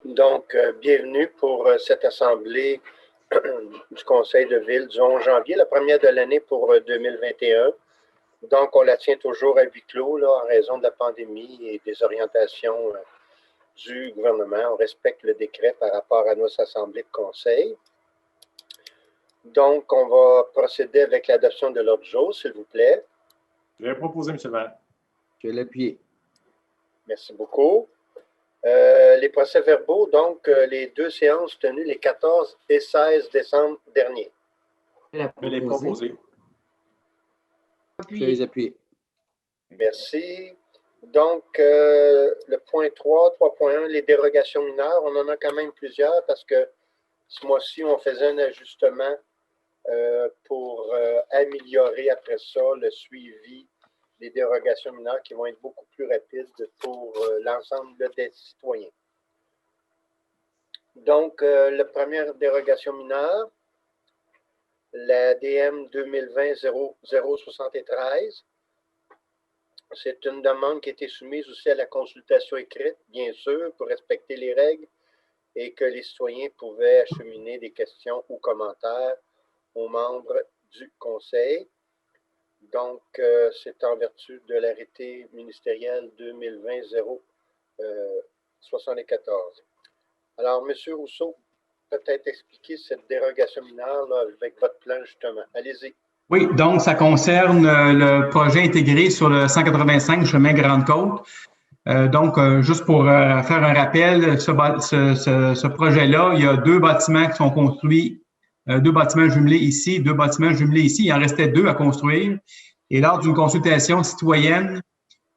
Donc, bienvenue pour cette assemblée du Conseil de ville du 11 janvier, la première de l'année pour 2021. Donc, on la tient toujours à huis clos là, en raison de la pandémie et des orientations du gouvernement. On respecte le décret par rapport à nos assemblées de conseil. Donc, on va procéder avec l'adoption de l'ordre du jour, s'il vous plaît. Je vais proposer, M. le maire. Je vais l'appuyer. Merci beaucoup. Les procès-verbaux, donc, les deux séances tenues les 14 et 16 décembre dernier. Je vais les proposer. Je vais les appuyer. Merci. Donc, le point 3, 3.1, les dérogations mineures, on en a quand même plusieurs parce que ce mois-ci, on faisait un ajustement pour améliorer après ça le suivi des dérogations mineures qui vont être beaucoup plus rapides pour l'ensemble des citoyens. Donc, la première dérogation mineure, la DM 2020-0073, c'est une demande qui a été soumise aussi à la consultation écrite, bien sûr, pour respecter les règles et que les citoyens pouvaient acheminer des questions ou commentaires aux membres du Conseil. Donc, c'est en vertu de l'arrêté ministériel 2020-074. Alors, M. Rousseau, peut-être expliquer cette dérogation mineure là, avec votre plan, justement. Allez-y. Oui, donc ça concerne le projet intégré sur le 185 chemin Grande-Côte. Juste pour faire un rappel, ce projet-là, il y a deux bâtiments qui sont construits, deux bâtiments jumelés ici, deux bâtiments jumelés ici. Il en restait deux à construire. Et lors d'une consultation citoyenne,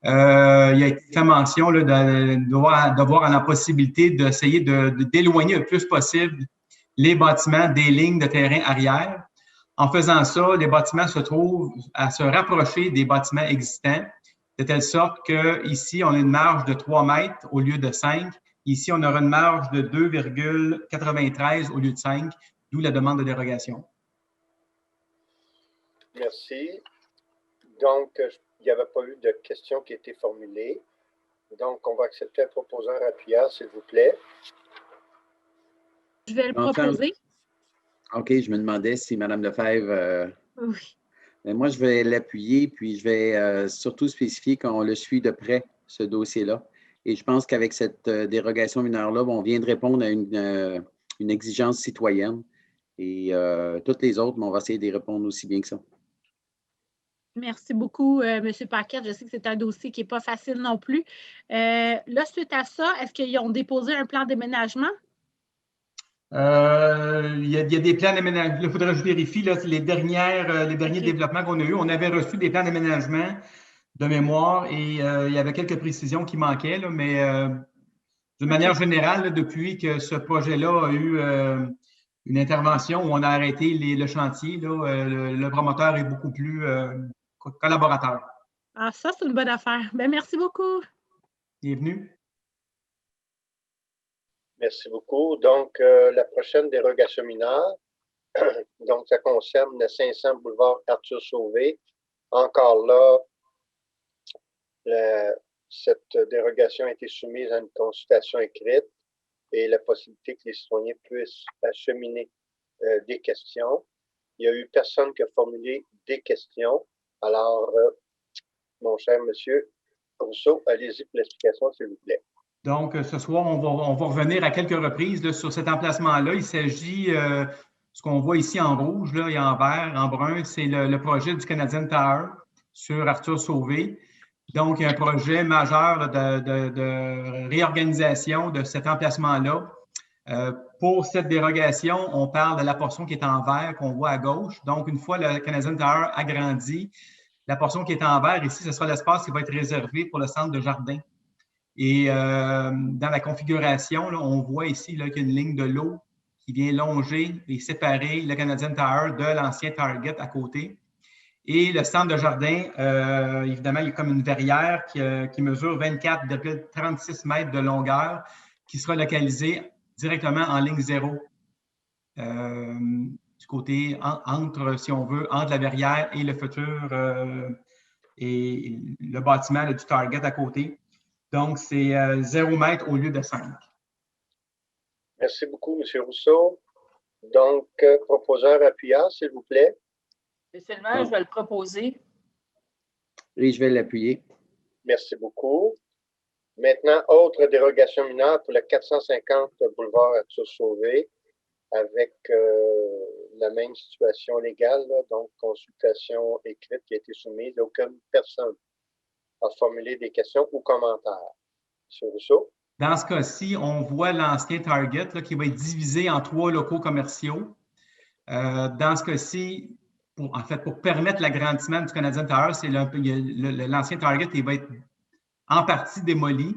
il a été fait mention là, d'avoir la possibilité d'essayer d'éloigner le plus possible les bâtiments des lignes de terrain arrière. En faisant ça, les bâtiments se trouvent à se rapprocher des bâtiments existants, de telle sorte qu'ici, on a une marge de 3 mètres au lieu de 5. Ici, on aura une marge de 2,93 au lieu de 5, d'où la demande de dérogation. Merci. Donc, il n'y avait pas eu de questions qui étaient formulées. Donc, on va accepter un proposeur appuyeur, s'il vous plaît. Je vais le proposer. OK, je me demandais si Mme Lefebvre… Oui. Mais moi, je vais l'appuyer, puis je vais surtout spécifier qu'on le suit de près, ce dossier-là. Et je pense qu'avec cette dérogation mineure-là, on vient de répondre à une exigence citoyenne. Et toutes les autres, on va essayer d'y répondre aussi bien que ça. Merci beaucoup, M. Paquette. Je sais que c'est un dossier qui n'est pas facile non plus. Là, suite à ça, est-ce qu'ils ont déposé un plan d'aménagement? Il y a des plans d'aménagement. Il faudrait que je vérifie là, les derniers développements qu'on a eus. On avait reçu des plans d'aménagement de mémoire et il y avait quelques précisions qui manquaient, là, mais d'une manière générale, là, depuis que ce projet-là a eu une intervention où on a arrêté le chantier, là, le promoteur est beaucoup plus collaborateur. Ah, ça, c'est une bonne affaire. Bien, merci beaucoup. Bienvenue. Merci beaucoup. Donc, la prochaine dérogation mineure, donc ça concerne le 500 boulevard Arthur Sauvé. Encore là, cette dérogation a été soumise à une consultation écrite et la possibilité que les citoyens puissent acheminer des questions. Il n'y a eu personne qui a formulé des questions. Alors, mon cher monsieur Rousseau, allez-y pour l'explication, s'il vous plaît. Donc, ce soir, on va revenir à quelques reprises là, sur cet emplacement-là. Il s'agit, ce qu'on voit ici en rouge là, et en vert, en brun, c'est le projet du Canadian Tower sur Arthur Sauvé. Donc, il y a un projet majeur là, de réorganisation de cet emplacement-là. Pour cette dérogation, on parle de la portion qui est en vert qu'on voit à gauche. Donc, une fois le Canadian Tower agrandi, la portion qui est en vert ici, ce sera l'espace qui va être réservé pour le centre de jardin. Et dans la configuration, là, on voit ici qu'il y a une ligne de l'eau qui vient longer et séparer le Canadian Tower de l'ancien Target à côté. Et le centre de jardin, évidemment, il y a comme une verrière qui mesure 24,36 mètres de longueur qui sera localisée directement en ligne zéro. Du côté entre, si on veut, entre la verrière et le futur et le bâtiment là, du Target à côté. Donc, c'est 0 mètre au lieu de 5. Merci beaucoup, M. Rousseau. Donc, proposeur appuyant, s'il vous plaît. Monsieur le maire, je vais le proposer. Et je vais l'appuyer. Merci beaucoup. Maintenant, autre dérogation mineure pour le 450 boulevard Arthur-Sauvé avec la même situation légale, là, donc consultation écrite qui a été soumise. Aucune personne a formulé des questions ou commentaires. M. Rousseau. Dans ce cas-ci, on voit l'ancien Target là, qui va être divisé en 3 locaux commerciaux. Dans ce cas-ci, pour permettre l'agrandissement du Canadian Tower, c'est l'ancien Target il va être en partie démoli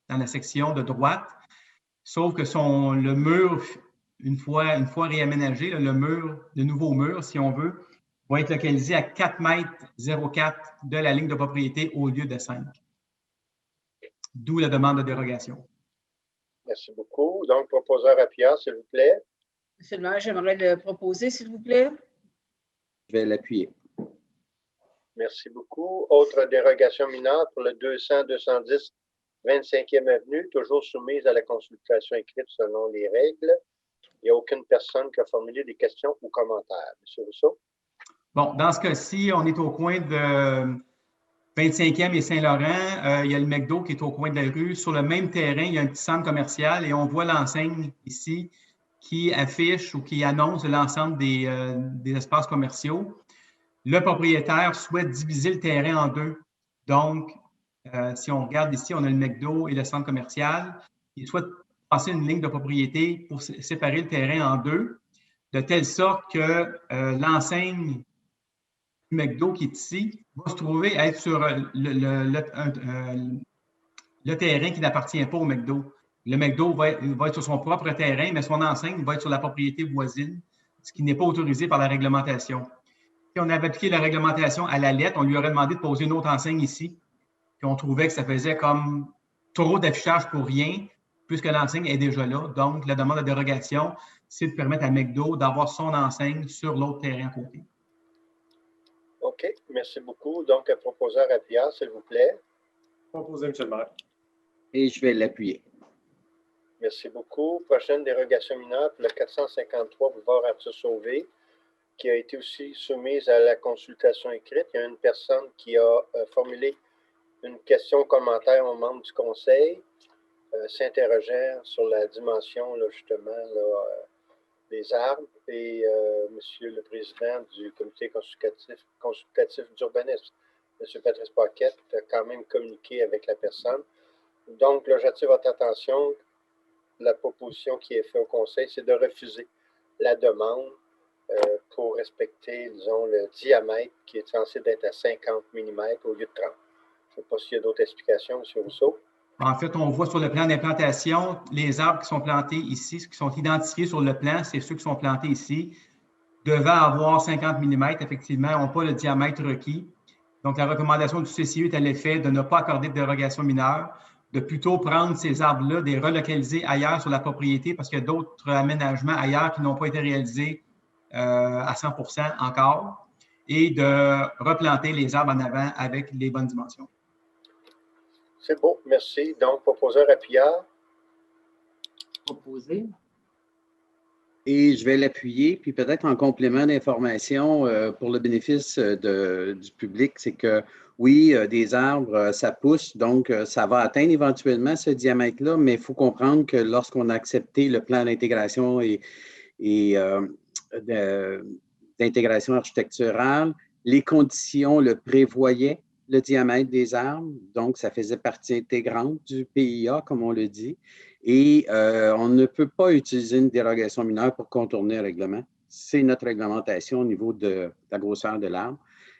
dans la section de droite, sauf que le mur, une fois réaménagé, là, le nouveau mur, si on veut, va être localisé à 4,04 m de la ligne de propriété au lieu de 5. D'où la demande de dérogation. Merci beaucoup. Donc, proposeur appuyant, s'il vous plaît. Monsieur le maire, j'aimerais le proposer, s'il vous plaît. Je vais l'appuyer. Merci beaucoup. Autre dérogation mineure pour le 200-210 25e avenue, toujours soumise à la consultation écrite selon les règles. Il n'y a aucune personne qui a formulé des questions ou commentaires. M. Rousseau. Bon, dans ce cas-ci, on est au coin de 25e et Saint-Laurent. Il y a le McDo qui est au coin de la rue. Sur le même terrain, il y a un petit centre commercial et on voit l'enseigne ici qui affiche ou qui annonce l'ensemble des espaces commerciaux. Le propriétaire souhaite diviser le terrain en 2. Donc, si on regarde ici, on a le McDo et le centre commercial. Il souhaite passer une ligne de propriété pour séparer le terrain en 2, de telle sorte que l'enseigne du McDo qui est ici va se trouver être sur le terrain qui n'appartient pas au McDo. Le McDo va être sur son propre terrain, mais son enseigne va être sur la propriété voisine, ce qui n'est pas autorisé par la réglementation. Si on avait appliqué la réglementation à la lettre, on lui aurait demandé de poser une autre enseigne ici. Puis on trouvait que ça faisait comme trop d'affichage pour rien, puisque l'enseigne est déjà là. Donc, la demande de dérogation, c'est de permettre à McDo d'avoir son enseigne sur l'autre terrain à côté. OK. Merci beaucoup. Donc, proposeur appuyant, s'il vous plaît. Proposé, M. le maire. Et je vais l'appuyer. Merci beaucoup. Prochaine dérogation mineure pour le 453 boulevard Arthur-Sauvé, qui a été aussi soumise à la consultation écrite. Il y a une personne qui a formulé une question ou commentaire aux membres du conseil, s'interrogeant sur la dimension, là, justement, là, des arbres. Et Monsieur le Président du comité consultatif d'urbanisme, M. Patrice Paquette, a quand même communiqué avec la personne. Donc, là, j'attire votre attention. La proposition qui est faite au conseil, c'est de refuser la demande pour respecter, disons, le diamètre qui est censé être à 50 mm au lieu de 30. Je ne sais pas s'il y a d'autres explications, M. Rousseau. En fait, on voit sur le plan d'implantation, les arbres qui sont plantés ici, ceux qui sont identifiés sur le plan, c'est ceux qui sont plantés ici, devaient avoir 50 mm, effectivement, n'ont pas le diamètre requis. Donc, la recommandation du CCE est à l'effet de ne pas accorder de dérogation mineure, de plutôt prendre ces arbres-là, de les relocaliser ailleurs sur la propriété parce qu'il y a d'autres aménagements ailleurs qui n'ont pas été réalisés à 100% encore, et de replanter les arbres en avant avec les bonnes dimensions. C'est beau, merci. Donc, proposeur appuyant. Proposé. Et je vais l'appuyer, puis peut-être en complément d'information pour le bénéfice du public, c'est que oui, des arbres, ça pousse, donc ça va atteindre éventuellement ce diamètre-là, mais il faut comprendre que lorsqu'on a accepté le plan d'intégration et d'intégration architecturale, les conditions le prévoyaient, le diamètre des arbres, donc ça faisait partie intégrante du PIA, comme on le dit, et on ne peut pas utiliser une dérogation mineure pour contourner le règlement. C'est notre réglementation au niveau de la grosseur de l'arbre,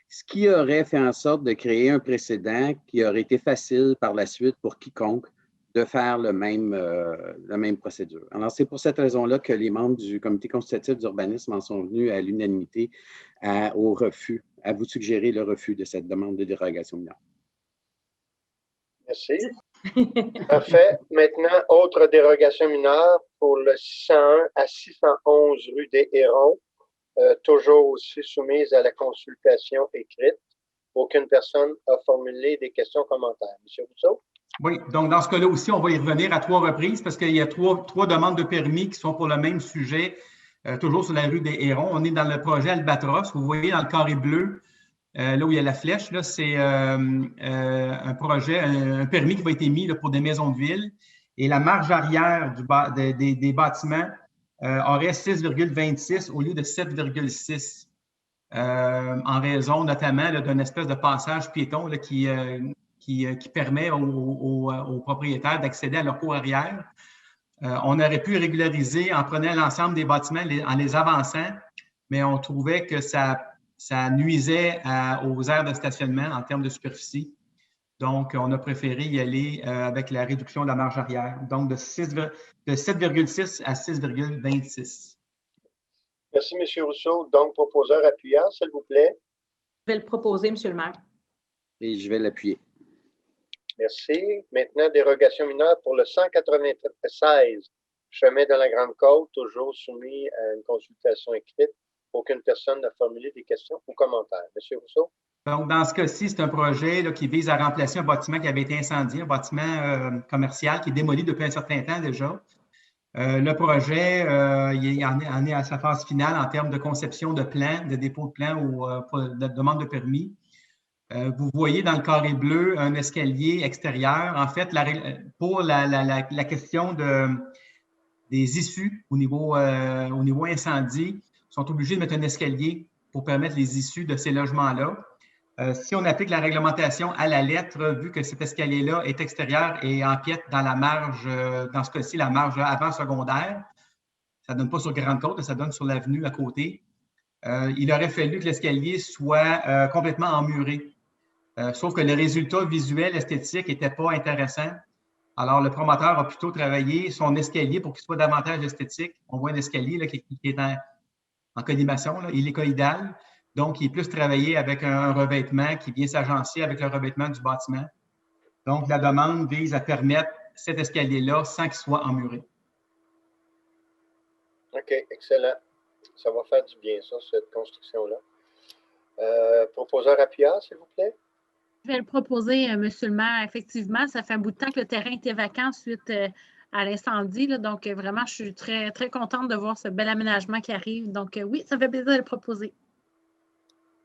ce qui aurait fait en sorte de créer un précédent qui aurait été facile par la suite pour quiconque de faire la même procédure. Alors, c'est pour cette raison-là que les membres du comité consultatif d'urbanisme en sont venus à l'unanimité au refus, à vous suggérer le refus de cette demande de dérogation mineure. Merci. Parfait. Maintenant, autre dérogation mineure pour le 601 à 611 rue des Hérons, toujours aussi soumise à la consultation écrite. Aucune personne n'a formulé des questions ou commentaires. M. Rousseau? Oui, donc dans ce cas-là aussi, on va y revenir à 3 reprises parce qu'il y a trois demandes de permis qui sont pour le même sujet, toujours sur la rue des Hérons. On est dans le projet Albatros. Vous voyez dans le carré bleu, là où il y a la flèche, là, c'est un projet, un permis qui va être émis là, pour des maisons de ville. Et la marge arrière des bâtiments aurait 6,26 au lieu de 7,6 en raison notamment d'un espèce de passage piéton là, qui permet aux propriétaires d'accéder à leur cour arrière. On aurait pu régulariser en prenant l'ensemble des bâtiments, en les avançant, mais on trouvait que ça nuisait aux aires de stationnement en termes de superficie. Donc, on a préféré y aller avec la réduction de la marge arrière, donc de 7,6 à 6,26. Merci, M. Rousseau. Donc, proposeur appuyant, s'il vous plaît. Je vais le proposer, M. le maire. Et je vais l'appuyer. Merci. Maintenant, dérogation mineure pour le 196 chemin de la Grande Côte, toujours soumis à une consultation écrite. Aucune personne n'a formulé des questions ou commentaires. M. Rousseau? Donc, dans ce cas-ci, c'est un projet là, qui vise à remplacer un bâtiment qui avait été incendié, un bâtiment commercial qui est démoli depuis un certain temps déjà. Le projet, il en est à sa phase finale en termes de conception de plan, de dépôt de plan ou de demande de permis. Vous voyez dans le carré bleu un escalier extérieur. En fait, pour la question des issues au niveau incendie, ils sont obligés de mettre un escalier pour permettre les issues de ces logements-là. Si on applique la réglementation à la lettre, vu que cet escalier-là est extérieur et empiète dans la marge, dans ce cas-ci, la marge avant secondaire, ça ne donne pas sur Grande-Côte, ça donne sur l'avenue à côté. Il aurait fallu que l'escalier soit complètement emmuré. Sauf que le résultat visuel, esthétique n'était pas intéressant. Alors, le promoteur a plutôt travaillé son escalier pour qu'il soit davantage esthétique. On voit un escalier là, qui est en collimation, là, hélicoïdal. Donc, il est plus travaillé avec un revêtement qui vient s'agencer avec le revêtement du bâtiment. Donc, la demande vise à permettre cet escalier-là sans qu'il soit emmuré. OK, excellent. Ça va faire du bien, ça, cette construction-là. Proposeur appuyant, s'il vous plaît. Je vais le proposer, M. le maire. Effectivement, ça fait un bout de temps que le terrain était vacant suite à l'incendie. Donc, vraiment, je suis très, très contente de voir ce bel aménagement qui arrive. Donc, oui, ça fait plaisir de le proposer.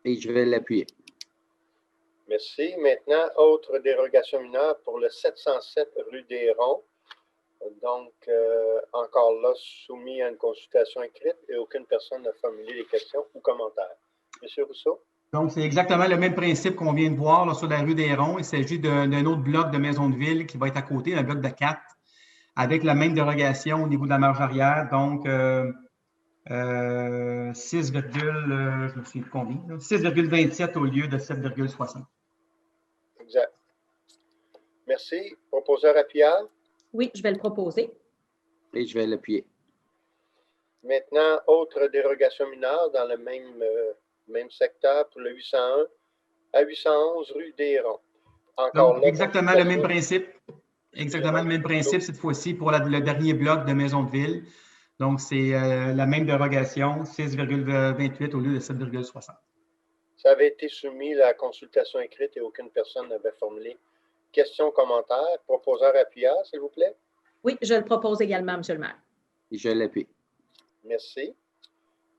Et je vais l'appuyer. Merci. Maintenant, autre dérogation mineure pour le 707 rue des Ronds. Donc, encore là, soumis à une consultation écrite et aucune personne n'a formulé des questions ou commentaires. M. Rousseau? Donc, c'est exactement le même principe qu'on vient de voir là, sur la rue des Ronds. Il s'agit d'un autre bloc de maison de ville qui va être à côté, un bloc de 4, avec la même dérogation au niveau de la marge arrière. Donc, 6, je me souviens combien, 6,27 au lieu de 7,60. Exact. Merci. Proposeur appuyant? Oui, je vais le proposer. Et je vais l'appuyer. Maintenant, autre dérogation mineure dans le même secteur pour le 801 à 811 rue des Ronds. Encore Donc, là, exactement le même principe. Exactement le même principe cette fois-ci pour le dernier bloc de maison de ville. Donc, c'est la même dérogation, 6,28 au lieu de 7,60. Ça avait été soumis à la consultation écrite et aucune personne n'avait formulé questions, commentaires. Proposeur appuyant, s'il vous plaît. Oui, je le propose également, M. le maire. Et je l'appuie. Merci.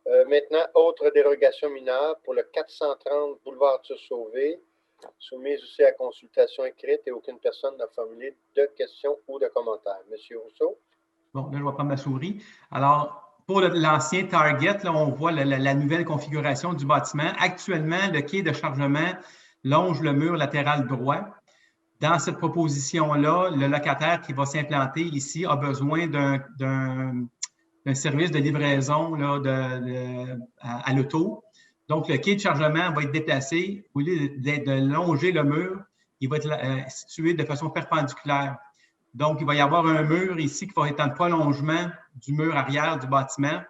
Maintenant, autre dérogation mineure pour le 430 boulevard Arthur-Sauvé, soumise aussi à consultation écrite et aucune personne n'a formulé de questions ou de commentaires. Monsieur Rousseau? Bon, là, je vais prendre ma souris. Alors, pour l'ancien Target, là, on voit la nouvelle configuration du bâtiment. Actuellement, le quai de chargement longe le mur latéral droit. Dans cette proposition-là, le locataire qui va s'implanter ici a besoin d'un service de livraison là, à l'auto. Donc, le quai de chargement va être déplacé. Au lieu de longer le mur, il va être situé de façon perpendiculaire. Donc, il va y avoir un mur ici qui va être en prolongement du mur arrière du bâtiment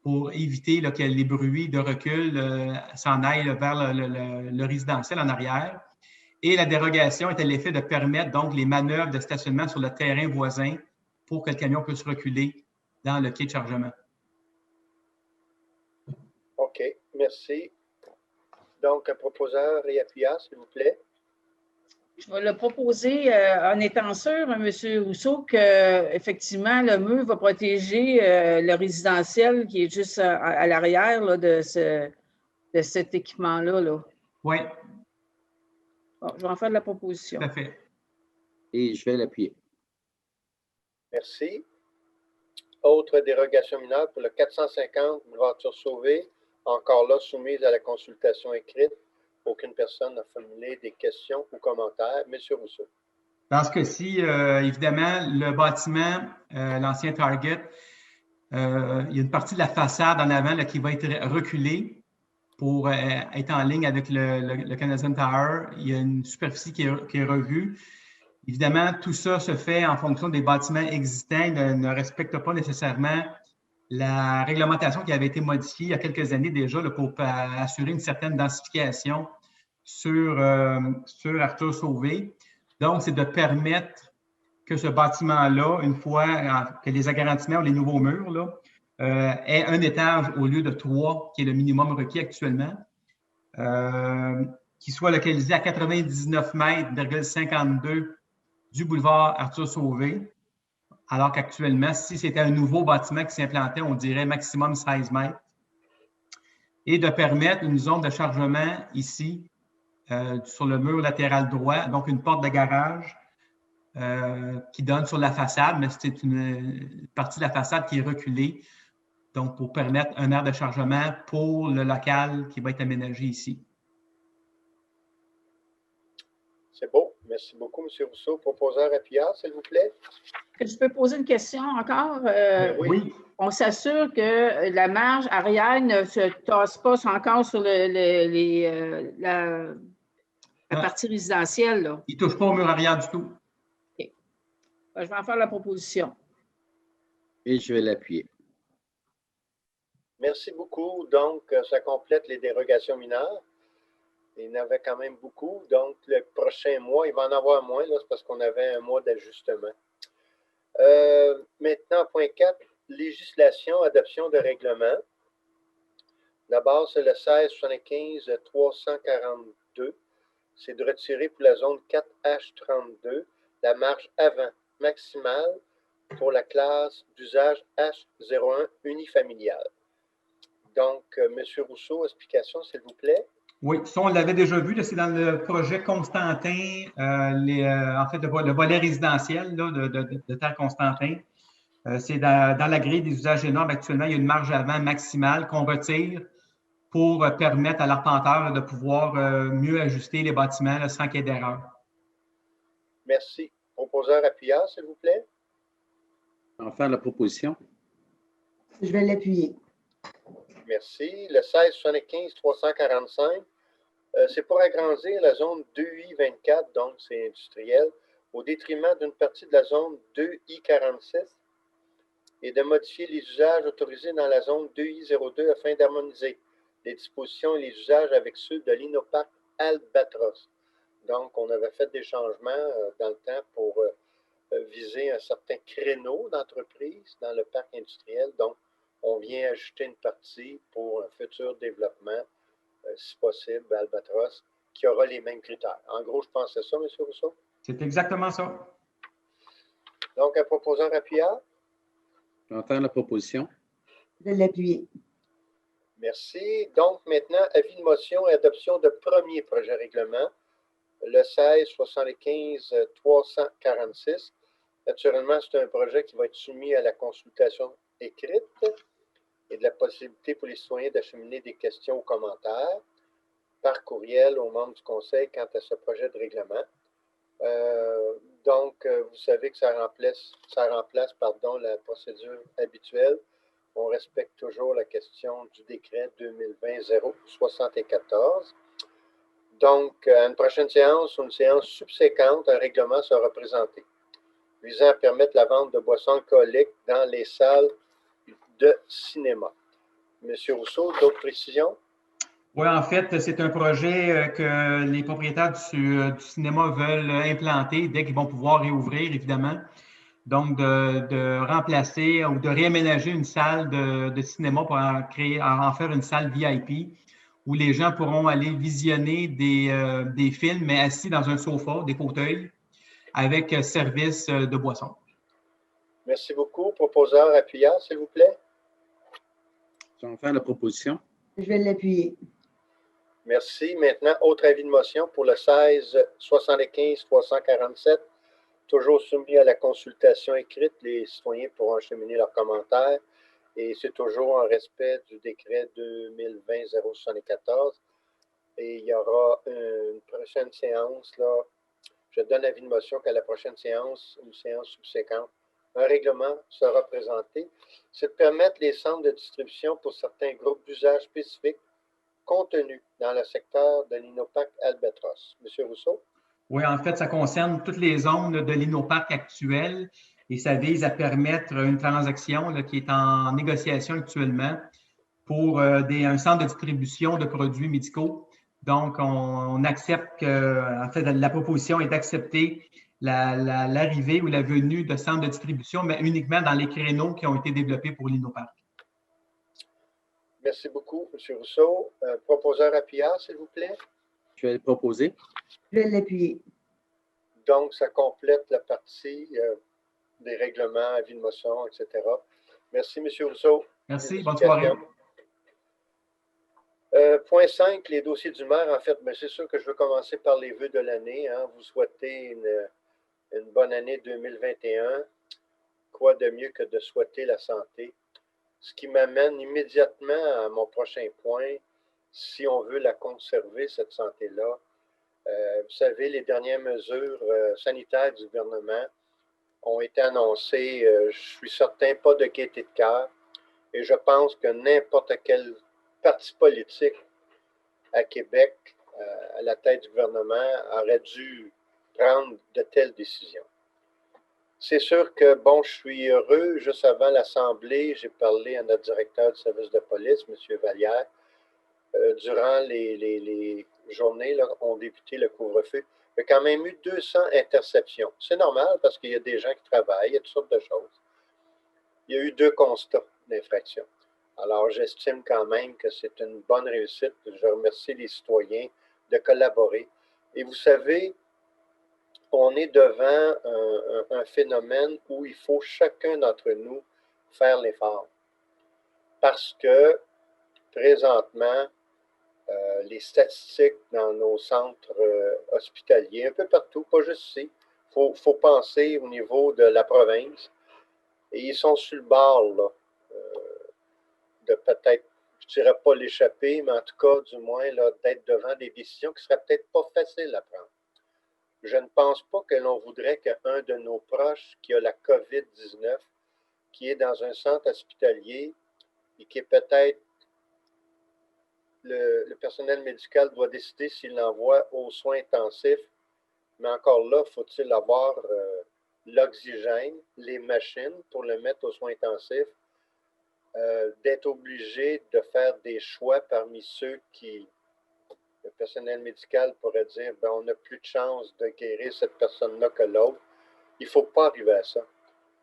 pour éviter là, que les bruits de recul s'en aillent vers le résidentiel en arrière. Et la dérogation est à l'effet de permettre donc les manœuvres de stationnement sur le terrain voisin pour que le camion puisse reculer dans le quai de chargement. OK, merci. Donc, un proposeur et appuyant, s'il vous plaît. Je vais le proposer en étant sûr, M. Rousseau, qu'effectivement, le mur va protéger le résidentiel qui est juste à l'arrière là, de cet équipement-là. Là. Oui, Bon, je vais en faire de la proposition. tout à fait. Et je vais l'appuyer. Merci. Autre dérogation mineure pour le 450 boulevard Arthur Sauvé, encore là soumise à la consultation écrite. Aucune personne n'a formulé des questions ou commentaires. Monsieur Rousseau. Dans ce cas-ci, évidemment, le bâtiment, l'ancien Target, il y a une partie de la façade en avant là, qui va être reculée pour être en ligne avec le Canadian Tower. Il y a une superficie qui est revue. Évidemment, tout ça se fait en fonction des bâtiments existants. Il ne respecte pas nécessairement la réglementation qui avait été modifiée il y a quelques années déjà là, pour assurer une certaine densification sur Arthur Sauvé. Donc, c'est de permettre que ce bâtiment-là, une fois que les agrandissements ou les nouveaux murs là, ait un étage au lieu de 3, qui est le minimum requis actuellement, qui soit localisé à 99 mètres, 52 du boulevard Arthur Sauvé, alors qu'actuellement, si c'était un nouveau bâtiment qui s'implantait, on dirait maximum 16 mètres, et de permettre une zone de chargement ici, sur le mur latéral droit, donc une porte de garage qui donne sur la façade, mais c'est une partie de la façade qui est reculée, donc pour permettre un aire de chargement pour le local qui va être aménagé ici. C'est beau. Merci beaucoup, M. Rousseau. Proposeur appuyeur, s'il vous plaît. Est-ce que je peux poser une question encore? Oui. On s'assure que la marge arrière ne se tasse pas encore sur la partie résidentielle. Là. Il ne touche pas au mur arrière du tout. OK. Je vais en faire la proposition. Et je vais l'appuyer. Merci beaucoup. Donc, ça complète les dérogations mineures. Il y en avait quand même beaucoup. Donc, le prochain mois, il va en avoir moins, là, c'est parce qu'on avait un mois d'ajustement. Maintenant, point 4, législation, adoption de règlement. D'abord, c'est le 1675-342. C'est de retirer pour la zone 4H32 la marge avant maximale pour la classe d'usage H01 unifamilial. Donc, M. Rousseau, explication, s'il vous plaît. Oui, ça, on l'avait déjà vu, c'est dans le projet Constantin, en fait, le volet résidentiel là, de Terre Constantin. C'est dans la grille des usages énormes. Actuellement, il y a une marge avant maximale qu'on retire pour permettre à l'arpenteur de pouvoir mieux ajuster les bâtiments là, sans qu'il y ait d'erreur. Merci. Proposeur appuyeur, s'il vous plaît. On va faire la proposition. Je vais l'appuyer. Merci. Le 1675-345, c'est pour agrandir la zone 2I24, donc c'est industriel, au détriment d'une partie de la zone 2I46 et de modifier les usages autorisés dans la zone 2I02 afin d'harmoniser les dispositions et les usages avec ceux de l'Innoparc Albatros. Donc, on avait fait des changements dans le temps pour viser un certain créneau d'entreprise dans le parc industriel. Donc, on vient ajouter une partie pour un futur développement, si possible, Albatros, qui aura les mêmes critères. En gros, je pense que c'est ça, M. Rousseau? C'est exactement ça. Donc, un proposant appuyeur? On va faire la proposition. Je vais l'appuyer. Merci. Donc, maintenant, avis de motion et adoption de premier projet règlement, le 1675-346. Naturellement, c'est un projet qui va être soumis à la consultation écrite et de la possibilité pour les citoyens d'acheminer des questions ou commentaires par courriel aux membres du Conseil quant à ce projet de règlement. Donc, vous savez que ça remplace la procédure habituelle. On respecte toujours la question du décret 2020-074. Donc, à une prochaine séance ou une séance subséquente, un règlement sera présenté visant à permettre la vente de boissons alcooliques dans les salles de cinéma. Monsieur Rousseau, d'autres précisions? Oui, en fait, c'est un projet que les propriétaires du cinéma veulent implanter dès qu'ils vont pouvoir réouvrir, évidemment. Donc, de remplacer ou de réaménager une salle de cinéma pour en faire une salle VIP où les gens pourront aller visionner des films, mais assis dans un sofa, des fauteuils, avec service de boisson. Merci beaucoup. Proposeur, appuyant, s'il vous plaît. Je vais en faire la proposition. Je vais l'appuyer. Merci. Maintenant, autre avis de motion pour le 16-75-347. Toujours soumis à la consultation écrite. Les citoyens pourront acheminer leurs commentaires. Et c'est toujours en respect du décret 2020-074. Et il y aura une prochaine séance, là. Je donne avis de motion qu'à la prochaine séance, une séance subséquente, un règlement sera présenté. C'est de permettre les centres de distribution pour certains groupes d'usage spécifiques contenus dans le secteur de l'Innopac Albatros. Monsieur Rousseau? Oui, en fait, ça concerne toutes les zones de l'Innoparc actuelles et ça vise à permettre une transaction là, qui est en négociation actuellement pour un centre de distribution de produits médicaux. Donc, on accepte en fait, la proposition est d'accepter l'arrivée ou la venue de centres de distribution, mais uniquement dans les créneaux qui ont été développés pour l'Innoparc. Merci beaucoup, M. Rousseau. Proposeur appuyant, s'il vous plaît. Je vais le proposer. Je vais l'appuyer. Donc, ça complète la partie des règlements, avis de motion, etc. Merci, M. Rousseau. Merci, bonne soirée. Point 5, les dossiers du maire. En fait, c'est sûr que je veux commencer par les vœux de l'année. Hein. Vous souhaitez une bonne année 2021. Quoi de mieux que de souhaiter la santé? Ce qui m'amène immédiatement à mon prochain point. Si on veut la conserver, cette santé-là, vous savez, les dernières mesures sanitaires du gouvernement ont été annoncées, je suis certain, pas de gaieté de cœur. Et je pense que n'importe quel parti politique à Québec, à la tête du gouvernement, aurait dû prendre de telles décisions. C'est sûr que, bon, je suis heureux. Juste avant l'Assemblée, j'ai parlé à notre directeur du service de police, M. Vallière. Durant les journées, là, ont débuté le couvre-feu. Il y a quand même eu 200 interceptions. C'est normal parce qu'il y a des gens qui travaillent, il y a toutes sortes de choses. Il y a eu 2 constats d'infraction. Alors, j'estime quand même que c'est une bonne réussite. Je remercie les citoyens de collaborer. Et vous savez, on est devant un phénomène où il faut chacun d'entre nous faire l'effort. Parce que, présentement, les statistiques dans nos centres hospitaliers, un peu partout, pas juste ici, il faut penser au niveau de la province. Et ils sont sur le bord, là, de peut-être, je ne dirais pas l'échapper, mais en tout cas, du moins, là, d'être devant des décisions qui ne seraient peut-être pas faciles à prendre. Je ne pense pas que l'on voudrait qu'un de nos proches qui a la COVID-19, qui est dans un centre hospitalier et qui est peut-être le personnel médical doit décider s'il l'envoie aux soins intensifs, mais encore là, faut-il avoir l'oxygène, les machines pour le mettre aux soins intensifs, d'être obligé de faire des choix parmi ceux qui, le personnel médical pourrait dire, ben, on n'a plus de chance de guérir cette personne-là que l'autre. Il ne faut pas arriver à ça.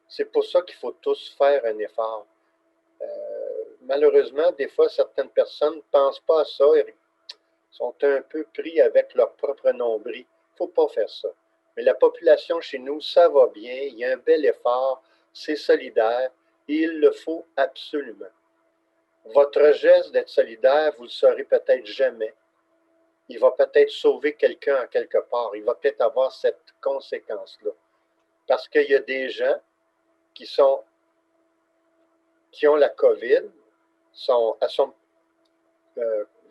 C'est pour ça qu'il faut tous faire un effort. Malheureusement, des fois, certaines personnes ne pensent pas à ça et sont un peu pris avec leur propre nombril. Il ne faut pas faire ça. Mais la population chez nous, ça va bien, il y a un bel effort, c'est solidaire et il le faut absolument. Votre geste d'être solidaire, vous ne le saurez peut-être jamais. Il va peut-être sauver quelqu'un à quelque part. Il va peut-être avoir cette conséquence-là. Parce qu'il y a des gens qui ont la COVID, je ne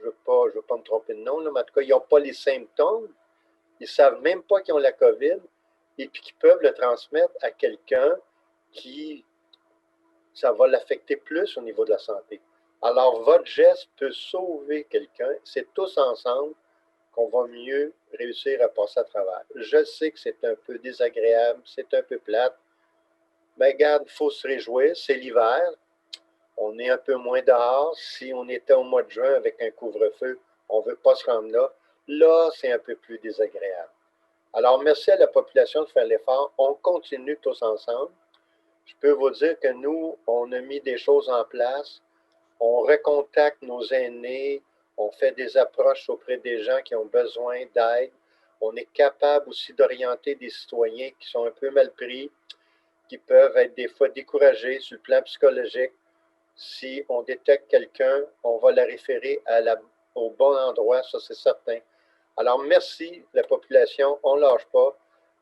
veux pas me tromper de nom, là, mais en tout cas, ils n'ont pas les symptômes, ils ne savent même pas qu'ils ont la COVID, et puis qu'ils peuvent le transmettre à quelqu'un qui, ça va l'affecter plus au niveau de la santé. Alors, votre geste peut sauver quelqu'un. C'est tous ensemble qu'on va mieux réussir à passer à travers. Je sais que c'est un peu désagréable, c'est un peu plate, mais regarde, il faut se réjouir, c'est l'hiver. On est un peu moins dehors. Si on était au mois de juin avec un couvre-feu, on ne veut pas se rendre là. Là, c'est un peu plus désagréable. Alors, merci à la population de faire l'effort. On continue tous ensemble. Je peux vous dire que nous, on a mis des choses en place. On recontacte nos aînés. On fait des approches auprès des gens qui ont besoin d'aide. On est capable aussi d'orienter des citoyens qui sont un peu mal pris, qui peuvent être des fois découragés sur le plan psychologique. Si on détecte quelqu'un, on va la référer au bon endroit, ça c'est certain. Alors merci la population, on ne lâche pas,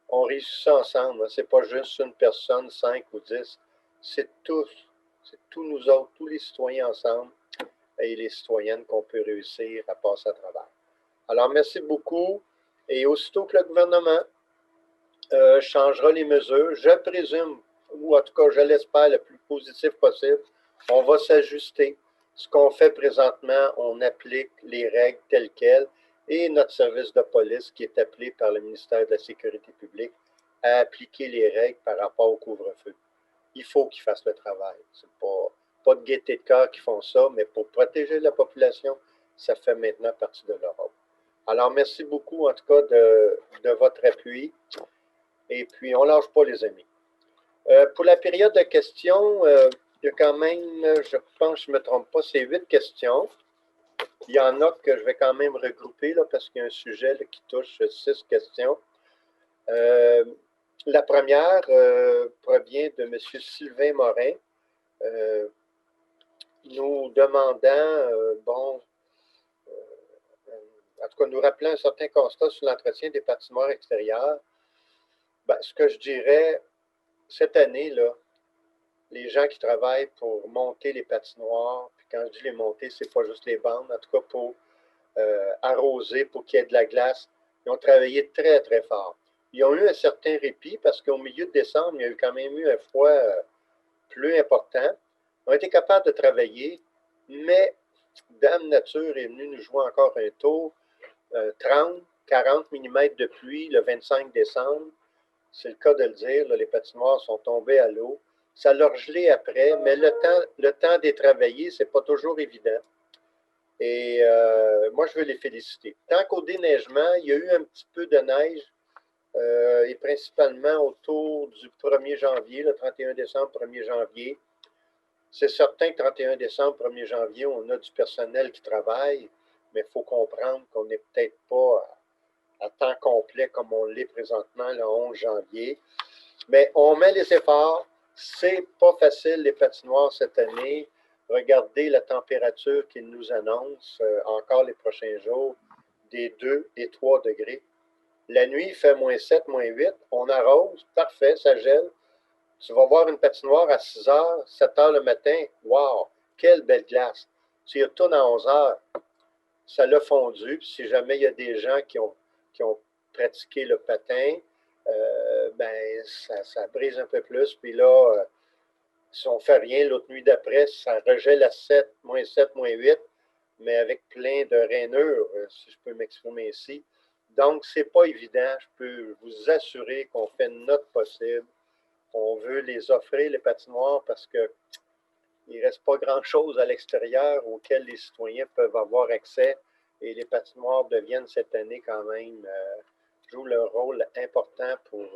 on réussit ça ensemble. Ce n'est pas juste une personne, 5 ou 10, c'est tous nous autres, tous les citoyens ensemble et les citoyennes qu'on peut réussir à passer à travers. Alors merci beaucoup et aussitôt que le gouvernement changera les mesures, je présume, ou en tout cas je l'espère le plus positif possible, on va s'ajuster. Ce qu'on fait présentement, on applique les règles telles quelles et notre service de police qui est appelé par le ministère de la Sécurité publique à appliquer les règles par rapport au couvre-feu. Il faut qu'ils fassent le travail. C'est pas de gaieté de cœur qui font ça, mais pour protéger la population, ça fait maintenant partie de l'Europe. Alors, merci beaucoup en tout cas de votre appui. Et puis, on ne lâche pas les amis. Pour la période de questions, il y a quand même, je pense, je ne me trompe pas, c'est 8 questions. Il y en a que je vais quand même regrouper là, parce qu'il y a un sujet là, qui touche 6 questions. La première provient de M. Sylvain Morin, nous demandant, en tout cas, nous rappelant un certain constat sur l'entretien des patinoires extérieures. Ben, ce que je dirais, cette année, là, les gens qui travaillent pour monter les patinoires, puis quand je dis les monter, c'est pas juste les bandes, en tout cas pour arroser, pour qu'il y ait de la glace, ils ont travaillé très, très fort. Ils ont eu un certain répit parce qu'au milieu de décembre, il y a eu quand même eu un froid plus important. Ils ont été capables de travailler, mais Dame Nature est venue nous jouer encore un tour. 30, 40 mm de pluie le 25 décembre. C'est le cas de le dire, là, les patinoires sont tombées à l'eau. Ça l'a gelé après, mais le temps d'y travailler, ce n'est pas toujours évident. Et moi, je veux les féliciter. Tant qu'au déneigement, il y a eu un petit peu de neige, et principalement autour du 1er janvier, le 31 décembre, 1er janvier. C'est certain que 31 décembre, 1er janvier, on a du personnel qui travaille, mais il faut comprendre qu'on n'est peut-être pas à temps complet comme on l'est présentement le 11 janvier. Mais on met les efforts. C'est pas facile, les patinoires cette année. Regardez la température qu'ils nous annoncent encore les prochains jours, des 2 et 3 degrés. La nuit, il fait -7, -8. On arrose, parfait, ça gèle. Tu vas voir une patinoire à 6 heures, 7 heures le matin. Wow, quelle belle glace. Tu y retournes à 11 heures, ça l'a fondu. Puis si jamais il y a des gens qui ont pratiqué le patin, ben ça brise un peu plus. Puis là, si on ne fait rien, l'autre nuit d'après, ça regèle à 7, -7, -8, mais avec plein de rainures, si je peux m'exprimer ici. Donc, ce n'est pas évident. Je peux vous assurer qu'on fait notre possible. On veut les offrir, les patinoires, parce qu'il ne reste pas grand-chose à l'extérieur auquel les citoyens peuvent avoir accès. Et les patinoires deviennent cette année quand même, jouent leur rôle important pour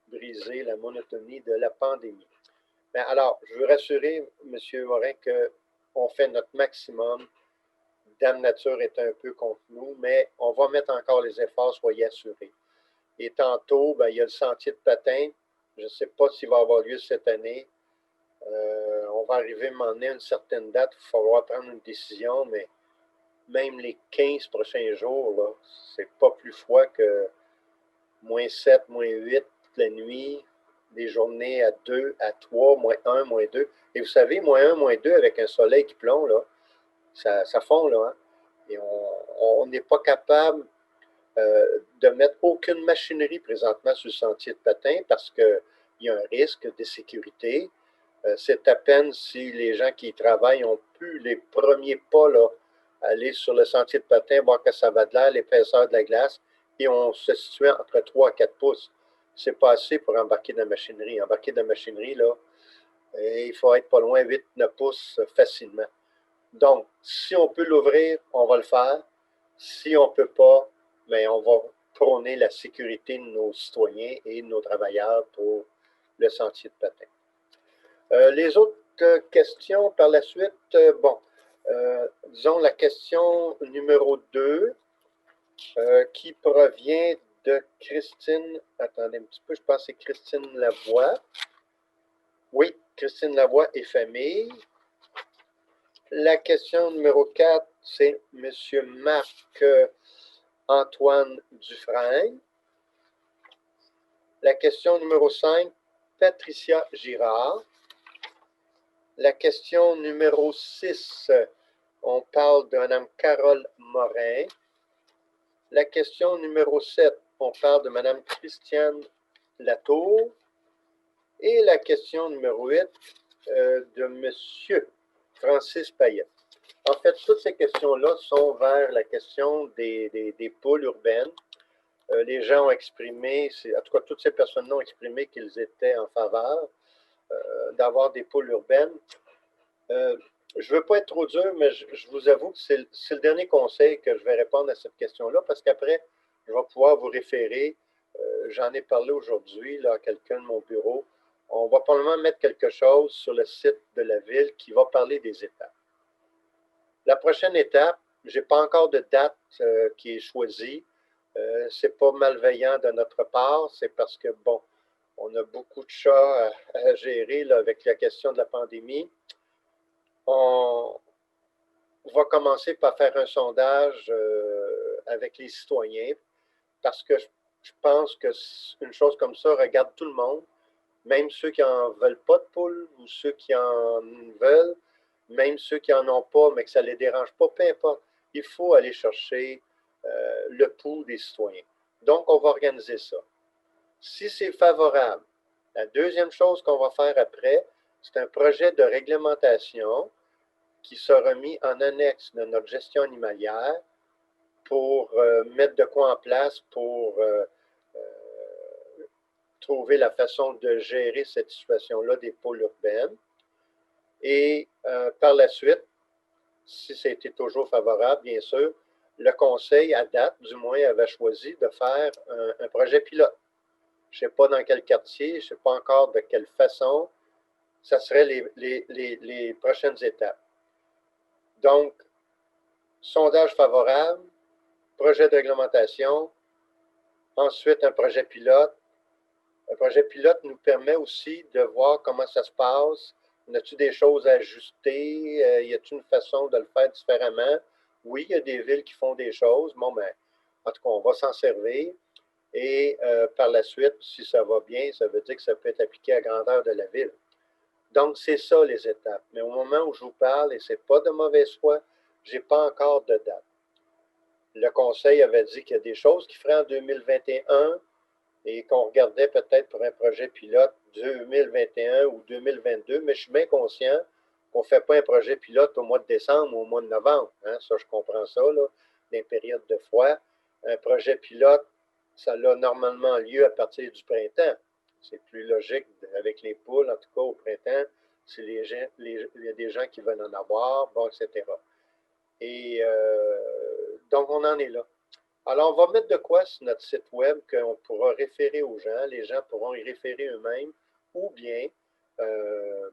briser la monotonie de la pandémie. Mais alors, je veux rassurer M. Morin qu'on fait notre maximum. Dame Nature est un peu contre nous, mais on va mettre encore les efforts, soyez assurés. Et tantôt, ben, il y a le sentier de patin. Je ne sais pas s'il va avoir lieu cette année. On va arriver à m'emmener à une certaine date. Il va falloir prendre une décision, mais même les 15 prochains jours, ce n'est pas plus froid que -7, -8 toute la nuit, des journées à 2, à 3, -1, -2. Et vous savez, -1, -2 avec un soleil qui plombe, là, ça fond, là. Hein? Et on n'est pas capable de mettre aucune machinerie présentement sur le sentier de patin parce qu'il y a un risque de sécurité. C'est à peine si les gens qui y travaillent ont pu les premiers pas, là, aller sur le sentier de patin, voir que ça va de l'air, l'épaisseur de la glace, et on se situe entre 3 et 4 pouces. C'est pas assez pour embarquer de la machinerie. Embarquer de la machinerie, là, il faut être pas loin 8-9 pouces facilement. Donc, si on peut l'ouvrir, on va le faire. Si on ne peut pas, bien, on va prôner la sécurité de nos citoyens et de nos travailleurs pour le sentier de patin. Les autres questions par la suite, bon, disons, la question numéro 2, qui provient de Christine, attendez un petit peu, je pense que c'est Christine Lavoie. Oui, Christine Lavoie et famille. La question numéro 4, c'est M. Marc-Antoine Dufresne. La question numéro 5, Patricia Girard. La question numéro 6, on parle de Mme Carole Morin. La question numéro 7, on parle de Mme Christiane Latour. Et la question numéro 8, de M. Francis Payette. En fait, toutes ces questions-là sont vers la question des poules urbaines. Les gens ont exprimé, en tout cas, toutes ces personnes-là ont exprimé qu'ils étaient en faveur d'avoir des poules urbaines. Je ne veux pas être trop dur, mais je vous avoue que c'est le dernier conseil que je vais répondre à cette question-là, parce qu'après, je vais pouvoir vous référer. J'en ai parlé aujourd'hui à quelqu'un de mon bureau. On va probablement mettre quelque chose sur le site de la ville qui va parler des étapes. La prochaine étape, je n'ai pas encore de date qui est choisie. Ce n'est pas malveillant de notre part, c'est parce que, bon, on a beaucoup de chats à gérer là, avec la question de la pandémie. On va commencer par faire un sondage avec les citoyens parce que je pense qu'une chose comme ça regarde tout le monde, même ceux qui n'en veulent pas de poules ou ceux qui en veulent, même ceux qui n'en ont pas, mais que ça ne les dérange pas, peu importe. Il faut aller chercher le pouls des citoyens. Donc, on va organiser ça. Si c'est favorable, la deuxième chose qu'on va faire après, c'est un projet de réglementation qui sera mis en annexe de notre gestion animalière pour mettre de quoi en place pour trouver la façon de gérer cette situation-là des poules urbaines. Et par la suite, si ça a été toujours favorable, bien sûr, le conseil, à date, du moins, avait choisi de faire un projet pilote. Je ne sais pas dans quel quartier, je ne sais pas encore de quelle façon. Ça serait les prochaines étapes. Donc, sondage favorable, projet de réglementation, ensuite un projet pilote. Un projet pilote nous permet aussi de voir comment ça se passe. Y a-t-il des choses à ajuster? Y a-t-il une façon de le faire différemment? Oui, il y a des villes qui font des choses. Bon, ben, en tout cas, on va s'en servir. Et par la suite, si ça va bien, ça veut dire que ça peut être appliqué à la grandeur de la ville. Donc, c'est ça les étapes. Mais au moment où je vous parle, et ce n'est pas de mauvaise foi, je n'ai pas encore de date. Le conseil avait dit qu'il y a des choses qui feraient en 2021 et qu'on regardait peut-être pour un projet pilote 2021 ou 2022, mais je suis bien conscient qu'on ne fait pas un projet pilote au mois de décembre ou au mois de novembre. Hein? Ça, je comprends ça, là, des périodes de froid. Un projet pilote, ça a normalement lieu à partir du printemps. C'est plus logique avec les poules, en tout cas au printemps, si il y a des gens qui veulent en avoir, bon, etc. Et donc, on en est là. Alors, on va mettre de quoi sur notre site web qu'on pourra référer aux gens. Les gens pourront y référer eux-mêmes. Ou bien,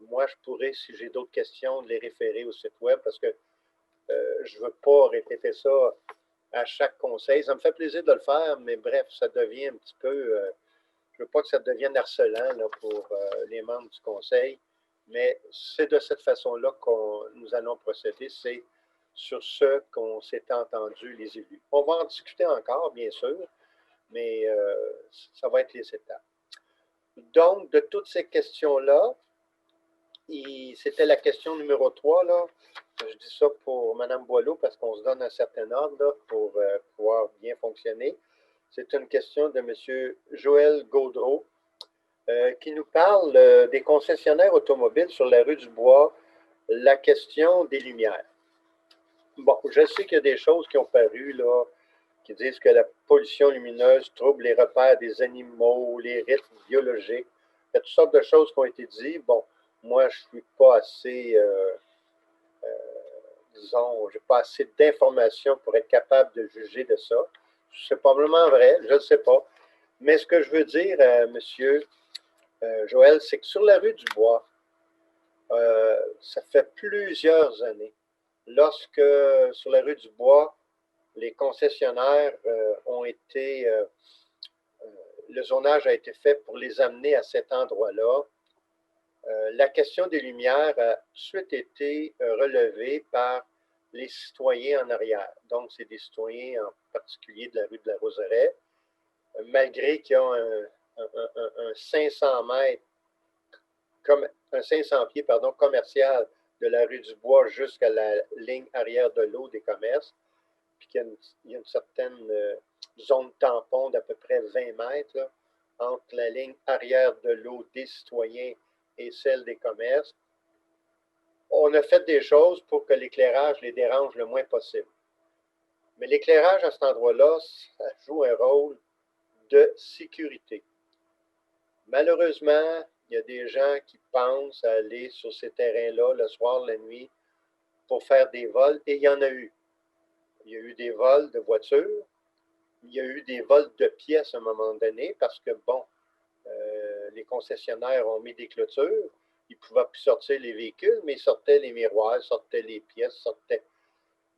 moi, je pourrais, si j'ai d'autres questions, les référer au site web parce que je ne veux pas répéter ça à chaque conseil. Ça me fait plaisir de le faire, mais bref, ça devient un petit peu... je ne veux pas que ça devienne harcelant là, pour les membres du conseil, mais c'est de cette façon-là que nous allons procéder. C'est sur ce qu'on s'est entendu, les élus. On va en discuter encore, bien sûr, mais ça va être les étapes. Donc, de toutes ces questions-là, c'était la question numéro 3, là. Je dis ça pour Mme Boileau parce qu'on se donne un certain ordre là, pour pouvoir bien fonctionner. C'est une question de M. Joël Gaudreau qui nous parle des concessionnaires automobiles sur la rue du Bois, la question des lumières. Bon, je sais qu'il y a des choses qui ont paru, là, qui disent que la pollution lumineuse trouble les repères des animaux, les rythmes biologiques. Il y a toutes sortes de choses qui ont été dites. Bon, moi, je ne suis pas assez, disons, je n'ai pas assez d'informations pour être capable de juger de ça. C'est probablement vrai, je ne sais pas. Mais ce que je veux dire à M. Joël, c'est que sur la rue du Bois, ça fait plusieurs années, lorsque sur la rue du Bois, les concessionnaires ont été, le zonage a été fait pour les amener à cet endroit-là, la question des lumières a tout de suite été relevée par les citoyens en arrière. Donc, c'est des citoyens en particulier de la rue de la Roseraie, malgré qu'ils ont un 500 mètres, un 500 pieds commercial de la rue du Bois jusqu'à la ligne arrière de l'eau des commerces, puis qu'il y a une certaine zone tampon d'à peu près 20 mètres là, entre la ligne arrière de l'eau des citoyens et celle des commerces. On a fait des choses pour que l'éclairage les dérange le moins possible. Mais l'éclairage à cet endroit-là, ça joue un rôle de sécurité. Malheureusement, il y a des gens qui pensent à aller sur ces terrains-là le soir, la nuit, pour faire des vols, et il y en a eu. Il y a eu des vols de voitures, il y a eu des vols de pièces à un moment donné, parce que, bon, les concessionnaires ont mis des clôtures, ils ne pouvaient plus sortir les véhicules, mais ils sortaient les miroirs, sortaient les pièces, sortaient.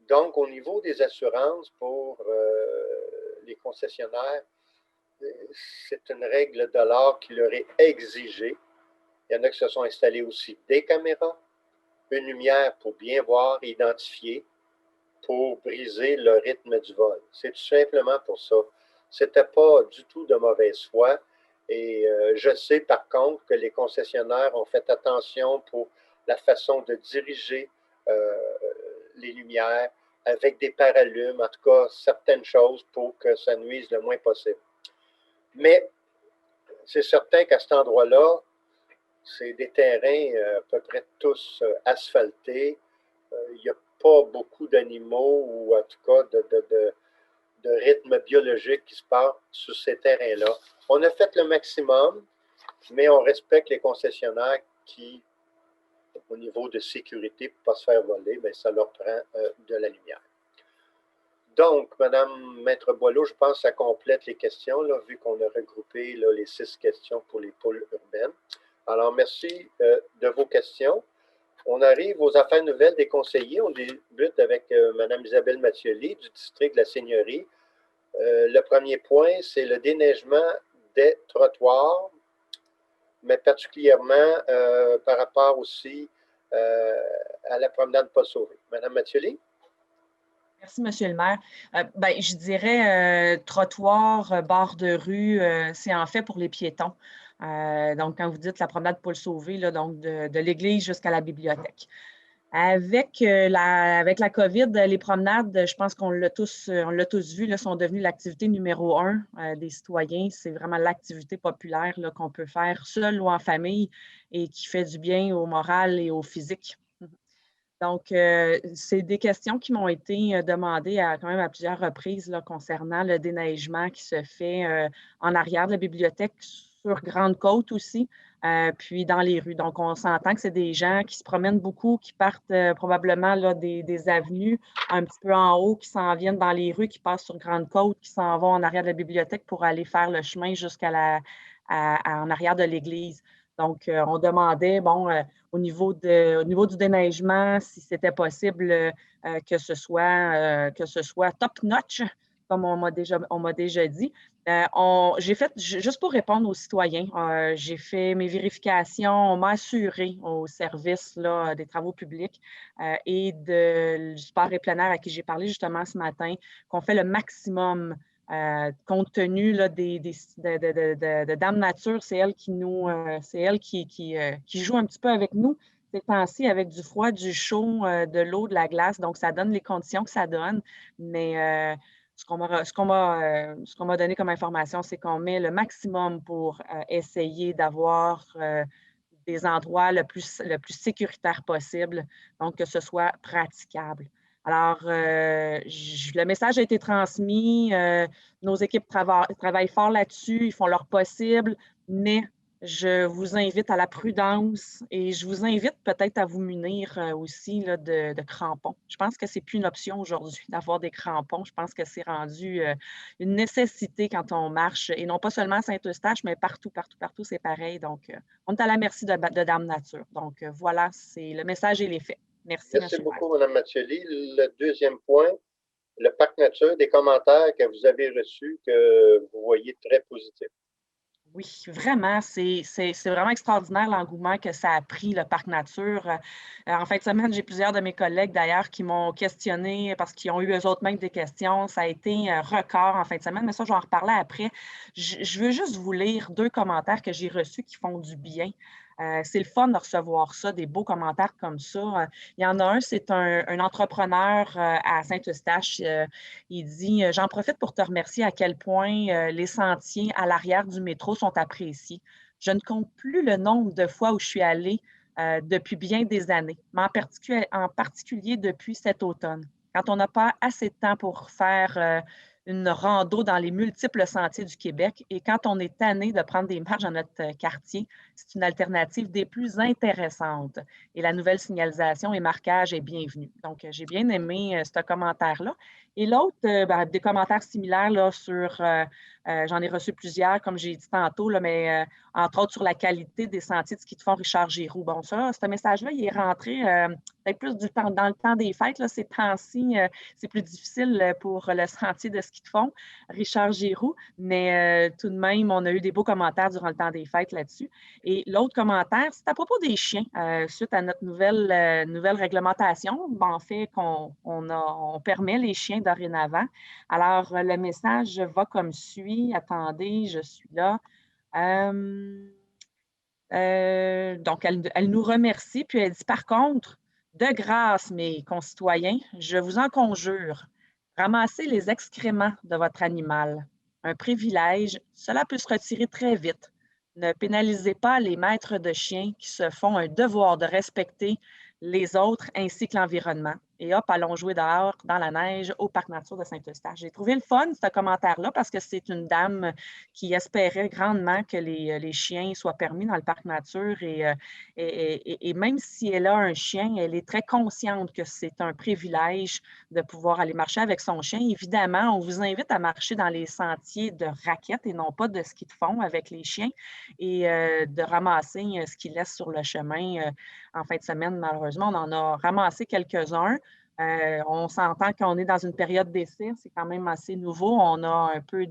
Donc, au niveau des assurances pour les concessionnaires, c'est une règle de l'art qui leur est exigée. Il y en a qui se sont installés aussi des caméras, une lumière pour bien voir et identifier, pour briser le rythme du vol. C'est tout simplement pour ça. Ce n'était pas du tout de mauvaise foi. Et je sais par contre que les concessionnaires ont fait attention pour la façon de diriger les lumières avec des paralumes, en tout cas certaines choses pour que ça nuise le moins possible. Mais c'est certain qu'à cet endroit-là, c'est des terrains à peu près tous asphaltés. Il n'y a pas beaucoup d'animaux ou en tout cas de rythme biologique qui se passe sur ces terrains-là. On a fait le maximum, mais on respecte les concessionnaires qui, au niveau de sécurité, pour ne pas se faire voler, bien, ça leur prend de la lumière. Donc, Mme Maître Boileau, je pense que ça complète les questions, là, vu qu'on a regroupé là, les 6 questions pour les pôles urbaines. Alors, merci de vos questions. On arrive aux affaires nouvelles des conseillers. On débute avec Mme Isabelle Mathioli du district de la Seigneurie. Le premier point, c'est le déneigement des trottoirs, mais particulièrement par rapport aussi à la promenade Paul Sauvé. Mme Mathioli? Merci, Monsieur le maire. Je dirais trottoir, bord de rue, c'est en fait pour les piétons. Donc, quand vous dites la promenade Paul Sauvé, là, donc de l'église jusqu'à la bibliothèque. Avec la COVID, les promenades, je pense qu'on l'a tous vu, là, sont devenues l'activité numéro 1 des citoyens. C'est vraiment l'activité populaire là, qu'on peut faire seul ou en famille et qui fait du bien au moral et au physique. Donc, c'est des questions qui m'ont été demandées quand même à plusieurs reprises là, concernant le déneigement qui se fait en arrière de la bibliothèque, sur Grande-Côte aussi, puis dans les rues. Donc, on s'entend que c'est des gens qui se promènent beaucoup, qui partent probablement là, des avenues un petit peu en haut, qui s'en viennent dans les rues, qui passent sur Grande-Côte, qui s'en vont en arrière de la bibliothèque pour aller faire le chemin jusqu'à en arrière de l'église. Donc, on demandait, au niveau du déneigement, si c'était possible que ce soit top-notch, comme on m'a déjà dit. J'ai fait, juste pour répondre aux citoyens, j'ai fait mes vérifications, on m'a assuré au service là, des travaux publics et du sport et plein air à qui j'ai parlé justement ce matin, qu'on fait le maximum compte tenu là, de Dame Nature, c'est elle qui joue un petit peu avec nous ces temps-ci avec du froid, du chaud, de l'eau, de la glace. Donc, ça donne les conditions que ça donne. Mais ce qu'on m'a donné comme information, c'est qu'on met le maximum pour essayer d'avoir des endroits le plus sécuritaire possible, donc que ce soit praticable. Alors, le message a été transmis, nos équipes travaillent fort là-dessus, ils font leur possible, mais je vous invite à la prudence et je vous invite peut-être à vous munir aussi là, de crampons. Je pense que ce n'est plus une option aujourd'hui d'avoir des crampons. Je pense que c'est rendu une nécessité quand on marche, et non pas seulement à Saint-Eustache, mais partout, c'est pareil. Donc, on est à la merci de Dame Nature. Donc, voilà, le message et les faits. Merci, Merci M. le maire. beaucoup, Mme Mathioli. Le deuxième point, le parc nature, des commentaires que vous avez reçus que vous voyez très positifs. Oui, vraiment, c'est vraiment extraordinaire l'engouement que ça a pris, le parc nature. En fin de semaine, j'ai plusieurs de mes collègues d'ailleurs qui m'ont questionné parce qu'ils ont eu eux autres même des questions. Ça a été un record en fin de semaine, mais ça, je vais en reparler après. Je veux juste vous lire 2 commentaires que j'ai reçus qui font du bien. C'est le fun de recevoir ça, des beaux commentaires comme ça. Il y en a un, c'est un entrepreneur à Saint-Eustache. Il dit « J'en profite pour te remercier à quel point les sentiers à l'arrière du métro sont appréciés. Je ne compte plus le nombre de fois où je suis allée depuis bien des années, mais en particulier depuis cet automne. Quand on n'a pas assez de temps pour faire une rando dans les multiples sentiers du Québec et quand on est tanné de prendre des marches dans notre quartier, c'est une alternative des plus intéressantes. Et la nouvelle signalisation et marquage est bienvenue. » Donc, j'ai bien aimé ce commentaire-là. Et l'autre, des commentaires similaires là, sur, j'en ai reçu plusieurs, comme j'ai dit tantôt, là, mais entre autres sur la qualité des sentiers de ski de fond Richard Giroux. Bon, ça, ce message-là, il est rentré peut-être plus dans le temps des fêtes. Là, ces temps-ci, c'est plus difficile pour le sentier de ski de fond Richard Giroux, mais tout de même, on a eu des beaux commentaires durant le temps des fêtes là-dessus. Et l'autre commentaire, c'est à propos des chiens, suite à notre nouvelle réglementation. En fait, on permet les chiens dorénavant. Alors, le message va comme suit. Attendez, je suis là. Donc, elle nous remercie, puis elle dit « Par contre, de grâce, mes concitoyens, je vous en conjure, ramassez les excréments de votre animal. Un privilège, cela peut se retirer très vite. Ne pénalisez pas les maîtres de chiens qui se font un devoir de respecter les autres ainsi que l'environnement. Et hop, allons jouer dehors dans la neige au parc nature de Saint-Eustache. » J'ai trouvé le fun, ce commentaire-là, parce que c'est une dame qui espérait grandement que les chiens soient permis dans le parc nature. Et même si elle a un chien, elle est très consciente que c'est un privilège de pouvoir aller marcher avec son chien. Évidemment, on vous invite à marcher dans les sentiers de raquettes et non pas de ski de fond avec les chiens et de ramasser ce qu'ils laissent sur le chemin. En fin de semaine, malheureusement, on en a ramassé quelques-uns. On s'entend qu'on est dans une période d'essai, c'est quand même assez nouveau. On a un peu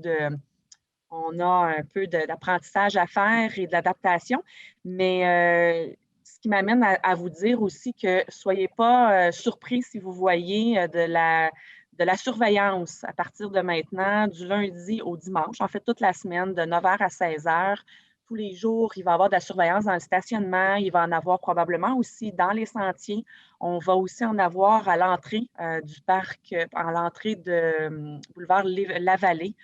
d'apprentissage à faire et de l'adaptation, mais ce qui m'amène à vous dire aussi que ne soyez pas surpris si vous voyez de la surveillance à partir de maintenant, du lundi au dimanche, en fait toute la semaine, de 9h à 16h. Tous les jours, il va y avoir de la surveillance dans le stationnement. Il va en avoir probablement aussi dans les sentiers. On va aussi en avoir à l'entrée du parc, à l'entrée de boulevard La-Vallée.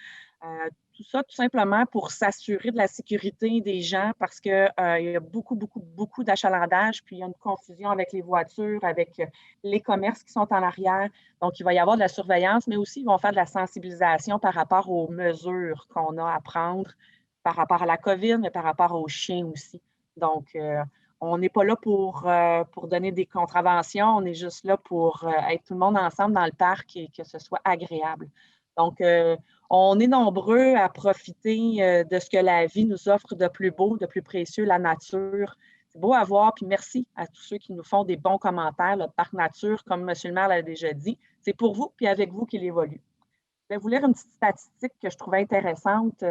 Tout ça, tout simplement pour s'assurer de la sécurité des gens parce qu'il y a beaucoup d'achalandage, puis il y a une confusion avec les voitures, avec les commerces qui sont en arrière. Donc, il va y avoir de la surveillance, mais aussi, ils vont faire de la sensibilisation par rapport aux mesures qu'on a à prendre par rapport à la COVID, mais par rapport aux chiens aussi. Donc, on n'est pas là pour donner des contraventions, on est juste là pour être tout le monde ensemble dans le parc et que ce soit agréable. Donc, on est nombreux à profiter de ce que la vie nous offre de plus beau, de plus précieux, la nature. C'est beau à voir, puis merci à tous ceux qui nous font des bons commentaires. Le parc nature, comme M. le maire l'a déjà dit, c'est pour vous, puis avec vous qu'il évolue. Je vais vous lire une petite statistique que je trouvais intéressante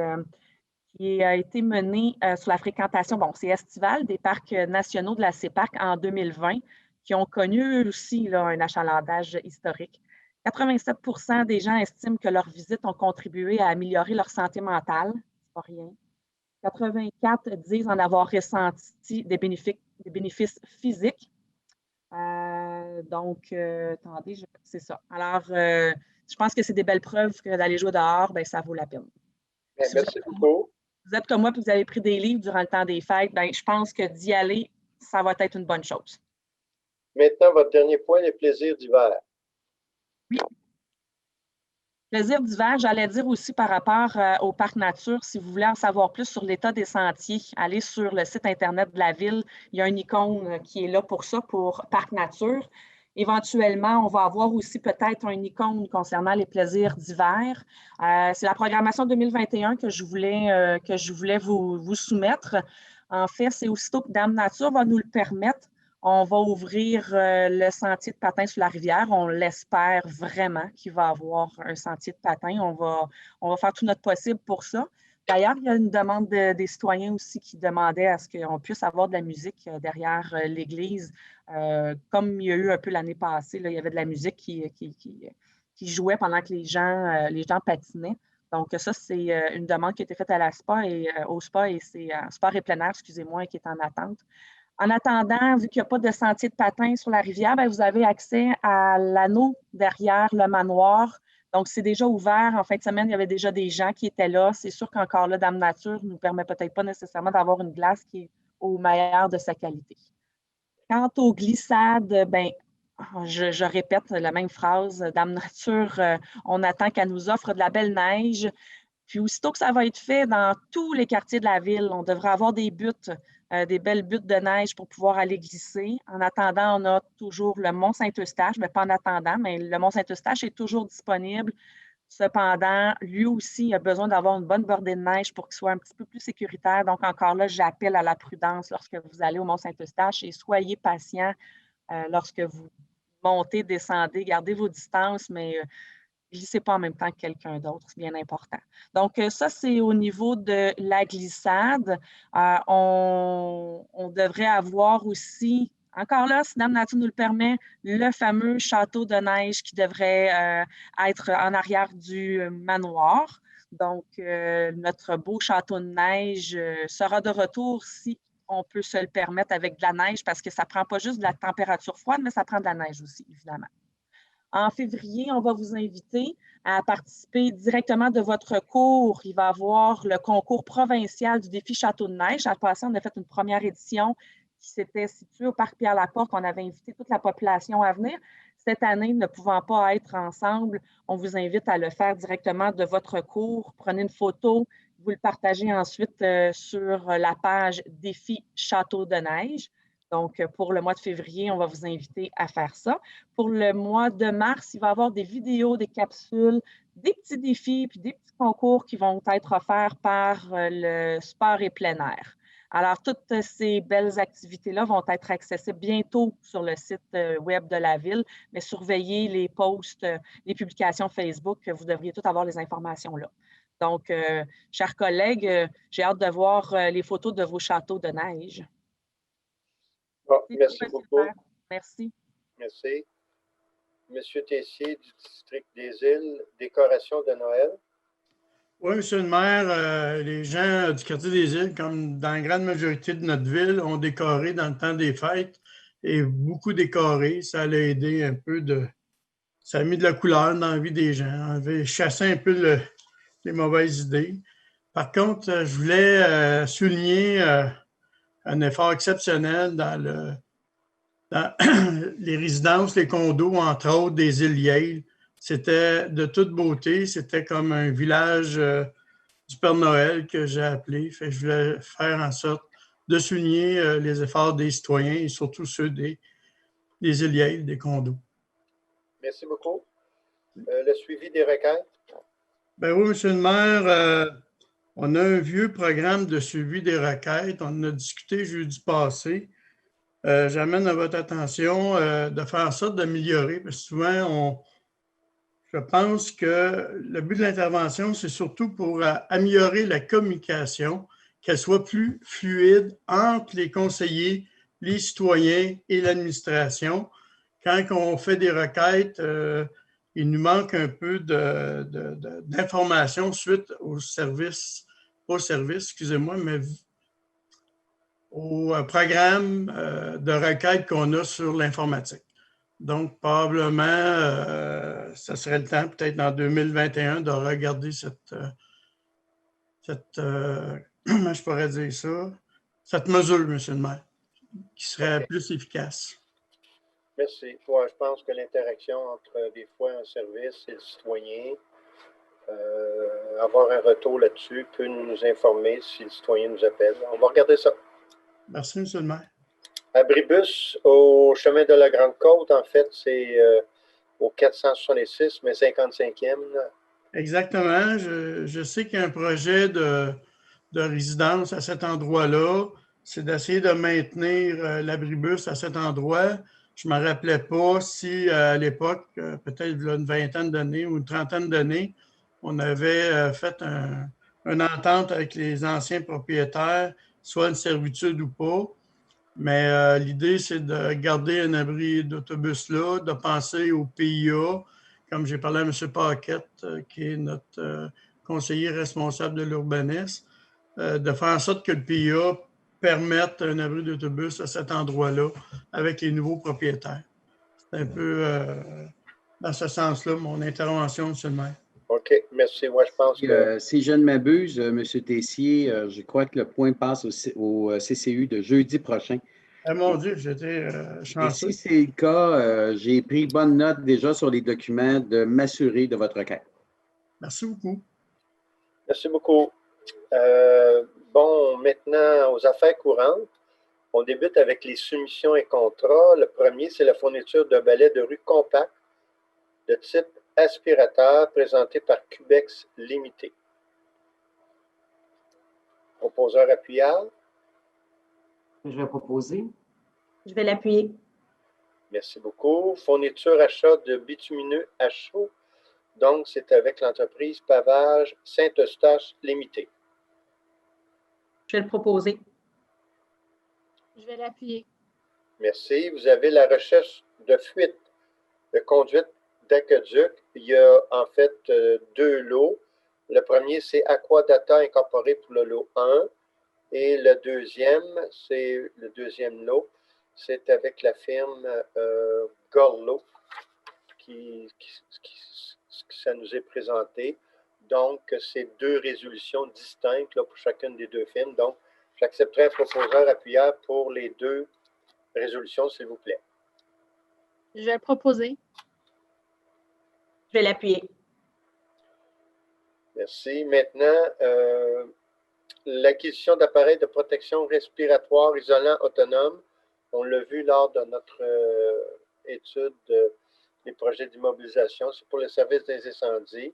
qui a été menée sur la fréquentation, bon, c'est estival, des parcs nationaux de la CEPAC en 2020, qui ont connu aussi là, un achalandage historique. 87 % des gens estiment que leurs visites ont contribué à améliorer leur santé mentale. C'est pas rien. 84 disent en avoir ressenti des bénéfices physiques. Attendez, c'est ça. Alors, je pense que c'est des belles preuves que d'aller jouer dehors, bien, ça vaut la peine. Bien, merci beaucoup. Vous êtes comme moi et vous avez pris des livres durant le temps des fêtes, bien, je pense que d'y aller, ça va être une bonne chose. Maintenant, votre dernier point, les plaisirs d'hiver. Oui. Plaisir d'hiver, j'allais dire aussi par rapport au parc nature, si vous voulez en savoir plus sur l'état des sentiers, allez sur le site Internet de la Ville. Il y a une icône qui est là pour ça, pour parc nature. Éventuellement, on va avoir aussi peut-être une icône concernant les plaisirs d'hiver. C'est la programmation 2021 que je voulais vous soumettre. En fait, c'est aussitôt que Dame Nature va nous le permettre, On va ouvrir le sentier de patin sur la rivière. On l'espère vraiment qu'il va y avoir un sentier de patin. On va faire tout notre possible pour ça. D'ailleurs, il y a une demande des citoyens aussi qui demandaient à ce qu'on puisse avoir de la musique derrière l'église. Comme il y a eu un peu l'année passée, là, il y avait de la musique qui jouait pendant que les gens patinaient. Donc, ça, c'est une demande qui a été faite à la SPA et au SPA et c'est Sport et plein air, excusez-moi, qui est en attente. En attendant, vu qu'il n'y a pas de sentier de patin sur la rivière, bien, vous avez accès à l'anneau derrière le manoir. Donc, c'est déjà ouvert. En fin de semaine, il y avait déjà des gens qui étaient là. C'est sûr qu'encore là, Dame Nature ne nous permet peut-être pas nécessairement d'avoir une glace qui est au meilleur de sa qualité. Quant aux glissades, bien, je répète la même phrase. Dame Nature, on attend qu'elle nous offre de la belle neige. Puis aussitôt que ça va être fait dans tous les quartiers de la ville, on devrait avoir des buttes, des belles buttes de neige pour pouvoir aller glisser. En attendant, on a toujours le Mont-Saint-Eustache, mais pas en attendant, mais le Mont-Saint-Eustache est toujours disponible. Cependant, lui aussi a besoin d'avoir une bonne bordée de neige pour qu'il soit un petit peu plus sécuritaire. Donc, encore là, j'appelle à la prudence lorsque vous allez au Mont-Saint-Eustache et soyez patient lorsque vous montez, descendez, gardez vos distances, mais glissez pas en même temps que quelqu'un d'autre, c'est bien important. Donc, ça, c'est au niveau de la glissade. On devrait avoir aussi, encore là, si Dame Nature nous le permet, le fameux château de neige qui devrait être en arrière du manoir. Donc, notre beau château de neige sera de retour si on peut se le permettre avec de la neige parce que ça ne prend pas juste de la température froide, mais ça prend de la neige aussi, évidemment. En février, on va vous inviter à participer directement de votre cours. Il va y avoir le concours provincial du défi Château de neige. À le passé, on a fait une première édition qui s'était située au Parc Pierre-Laporte. On avait invité toute la population à venir. Cette année, ne pouvant pas être ensemble, on vous invite à le faire directement de votre cours. Prenez une photo, vous le partagez ensuite sur la page Défi Château de neige. Donc, pour le mois de février, on va vous inviter à faire ça. Pour le mois de mars, il va y avoir des vidéos, des capsules, des petits défis puis des petits concours qui vont être offerts par le Sport et plein air. Alors, toutes ces belles activités-là vont être accessibles bientôt sur le site web de la Ville, mais surveillez les posts, les publications Facebook, vous devriez toutes avoir les informations là. Donc, chers collègues, j'ai hâte de voir les photos de vos châteaux de neige. Bon, merci beaucoup. Merci. Merci. Monsieur Tessier du district des Îles, décoration de Noël. Oui, Monsieur le maire, les gens du quartier des Îles, comme dans la grande majorité de notre ville, ont décoré dans le temps des fêtes et beaucoup décoré. Ça a aidé un peu ça a mis de la couleur dans la vie des gens. On avait chassé un peu les mauvaises idées. Par contre, je voulais souligner un effort exceptionnel dans les résidences, les condos, entre autres, des îles Yale. C'était de toute beauté. C'était comme un village du Père Noël que j'ai appelé. Fait que je voulais faire en sorte de souligner les efforts des citoyens et surtout ceux des îles Yale, des condos. Merci beaucoup. Le suivi des requêtes. Ben oui, Monsieur le maire, on a un vieux programme de suivi des requêtes. On en a discuté jeudi passé. J'amène à votre attention de faire en sorte d'améliorer, parce que souvent, je pense que le but de l'intervention, c'est surtout pour améliorer la communication, qu'elle soit plus fluide entre les conseillers, les citoyens et l'administration. Quand on fait des requêtes, il nous manque un peu d'informations suite au programme de requête qu'on a sur l'informatique. Donc, probablement, ça serait le temps, peut-être en 2021, de regarder comment je pourrais dire ça, cette mesure, Monsieur le maire, qui serait plus efficace. Merci. Ouais, je pense que l'interaction entre des fois un service et le citoyen, avoir un retour là-dessus peut nous informer si le citoyen nous appelle. On va regarder ça. Merci, Monsieur le maire. Abribus, au chemin de la Grande-Côte, en fait, c'est au 466, mais 55e. Exactement. Je sais qu'il y a un projet de résidence à cet endroit-là. c'est d'essayer de maintenir l'abribus à cet endroit. Je ne me rappelais pas si à l'époque, peut-être il y a une vingtaine d'années ou une trentaine d'années, on avait fait une entente avec les anciens propriétaires, soit une servitude ou pas. Mais l'idée, c'est de garder un abri d'autobus là, de penser au PIA, comme j'ai parlé à M. Paquette, qui est notre conseiller responsable de l'urbanisme, de faire en sorte que le PIA permette un abri d'autobus à cet endroit-là avec les nouveaux propriétaires. C'est un peu dans ce sens-là mon intervention, M. le maire. OK, merci. Moi, je pense que... Si je ne m'abuse, M. Tessier, je crois que le point passe au CCU de jeudi prochain. Ah, mon Dieu, j'étais Et chanceux. si c'est le cas, j'ai pris bonne note déjà sur les documents de m'assurer de votre requête. Merci beaucoup. Merci beaucoup. Bon, maintenant, aux affaires courantes. On débute avec les soumissions et contrats. Le premier, c'est la fourniture d'un balai de rue compact de type aspirateur présenté par Cubex Limité. Proposeur appuyable. Je vais proposer. Je vais l'appuyer. Merci beaucoup. Fourniture achat de bitumineux à chaud. Donc, c'est avec l'entreprise Pavage Saint-Eustache Limité. Je vais le proposer. Je vais l'appuyer. Merci. Vous avez la recherche de fuite de conduite d'aqueduc. Il y a en fait deux lots. Le premier, c'est Aquadata Incorporé pour le lot 1. Et le deuxième lot, c'est avec la firme Gorlo qui ça nous est présenté. Donc, c'est deux résolutions distinctes là, pour chacune des deux firmes. Donc, j'accepterai un proposeur appuyable pour les deux résolutions, s'il vous plaît. Je vais le proposer. Je vais l'appuyer. Merci. Maintenant, l'acquisition d'appareils de protection respiratoire isolants autonomes. On l'a vu lors de notre étude des projets d'immobilisation. C'est pour le service des incendies.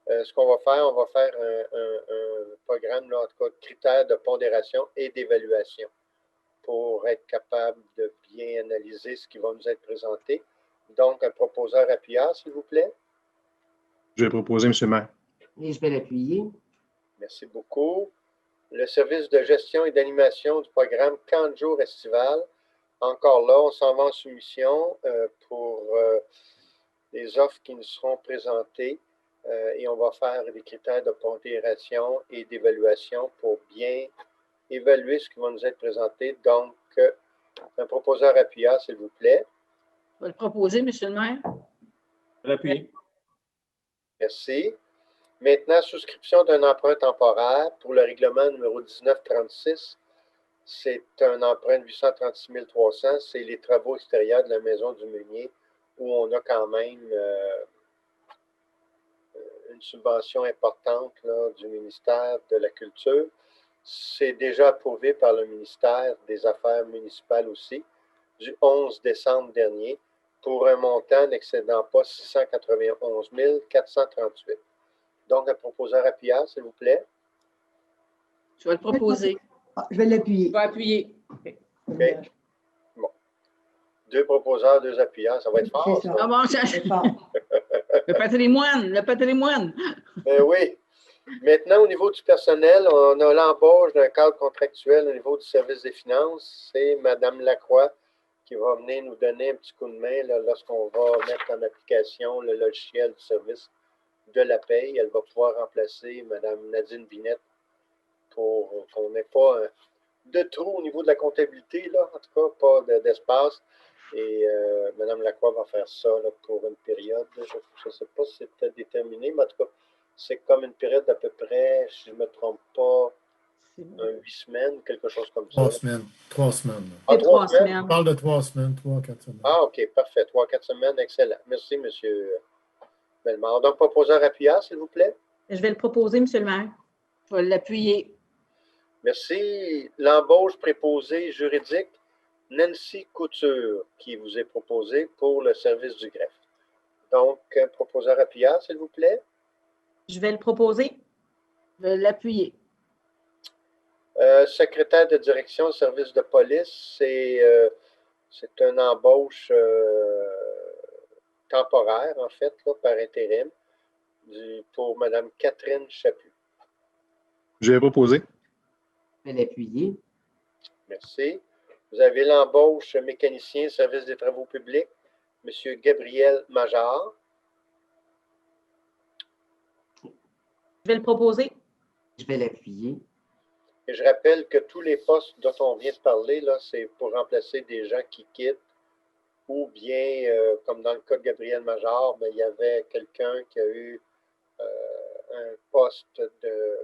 Ce qu'on va faire, on va faire un programme, là, en tout cas, de critères de pondération et d'évaluation pour être capable de bien analyser ce qui va nous être présenté. Donc, un proposeur appuyable, s'il vous plaît. Je vais proposer, M. le maire. Et je vais l'appuyer. Merci beaucoup. Le service de gestion et d'animation du programme Camp de jour estival. Encore là, on s'en va en soumission pour les offres qui nous seront présentées et on va faire des critères de pondération et d'évaluation pour bien évaluer ce qui va nous être présenté. Donc, un proposeur appuyable, s'il vous plaît. Je vais le proposer, M. le maire. Je vais l'appuyer. Merci. Maintenant, souscription d'un emprunt temporaire pour le règlement numéro 1936. C'est un emprunt de 836 300. C'est les travaux extérieurs de la maison du meunier où on a quand même une subvention importante là, du ministère de la Culture. C'est déjà approuvé par le ministère des Affaires municipales aussi, du 11 décembre dernier, pour un montant n'excédant pas 691 438. Donc, un proposeur appuyable, s'il vous plaît. Je vais le proposer. Je vais l'appuyer. Je vais appuyer. OK. Bon. Deux proposeurs, deux appuyants, ça va être fort. C'est Ça. ça. Ah bon, C'est fort. le patrimoine, le patrimoine. Oui. Maintenant, au niveau du personnel, on a l'embauche d'un cadre contractuel au niveau du service des finances. C'est Mme Lacroix qui va venir nous donner un petit coup de main là, lorsqu'on va mettre en application le logiciel du service de la paye. Elle va pouvoir remplacer Mme Nadine Binette pour qu'on n'ait pas de trou au niveau de la comptabilité, là, en tout cas, pas d'espace. Et Mme Lacroix va faire ça là, pour une période. Je ne sais pas si c'était déterminé, mais en tout cas, c'est comme une période d'à peu près, si je ne me trompe pas, 8 semaines, quelque chose comme ça. 3 semaines. 3 semaines. Ah, C'est 3 semaines. On parle de 3 semaines, 3-4 semaines. Ah, OK, parfait. 3-4 semaines, excellent. Merci, M. Bellemare. Donc, proposeur appuyable, s'il vous plaît. Je vais le proposer, M. le maire. Je vais l'appuyer. Merci. L'embauche préposée juridique, Nancy Couture, qui vous est proposée pour le service du greffe. Donc, un proposeur appuyable, s'il vous plaît. Je vais le proposer. Je vais l'appuyer. Secrétaire de direction, service de police, c'est une embauche temporaire, en fait, là, par intérim, pour Mme Catherine Chaput. Je vais proposer. Je vais l'appuyer. Merci. Vous avez l'embauche mécanicien, service des travaux publics, M. Gabriel Major. Je vais le proposer. Je vais l'appuyer. Et je rappelle que tous les postes dont on vient de parler, là, c'est pour remplacer des gens qui quittent ou bien, comme dans le cas de Gabriel Major, ben, il y avait quelqu'un qui a eu un poste de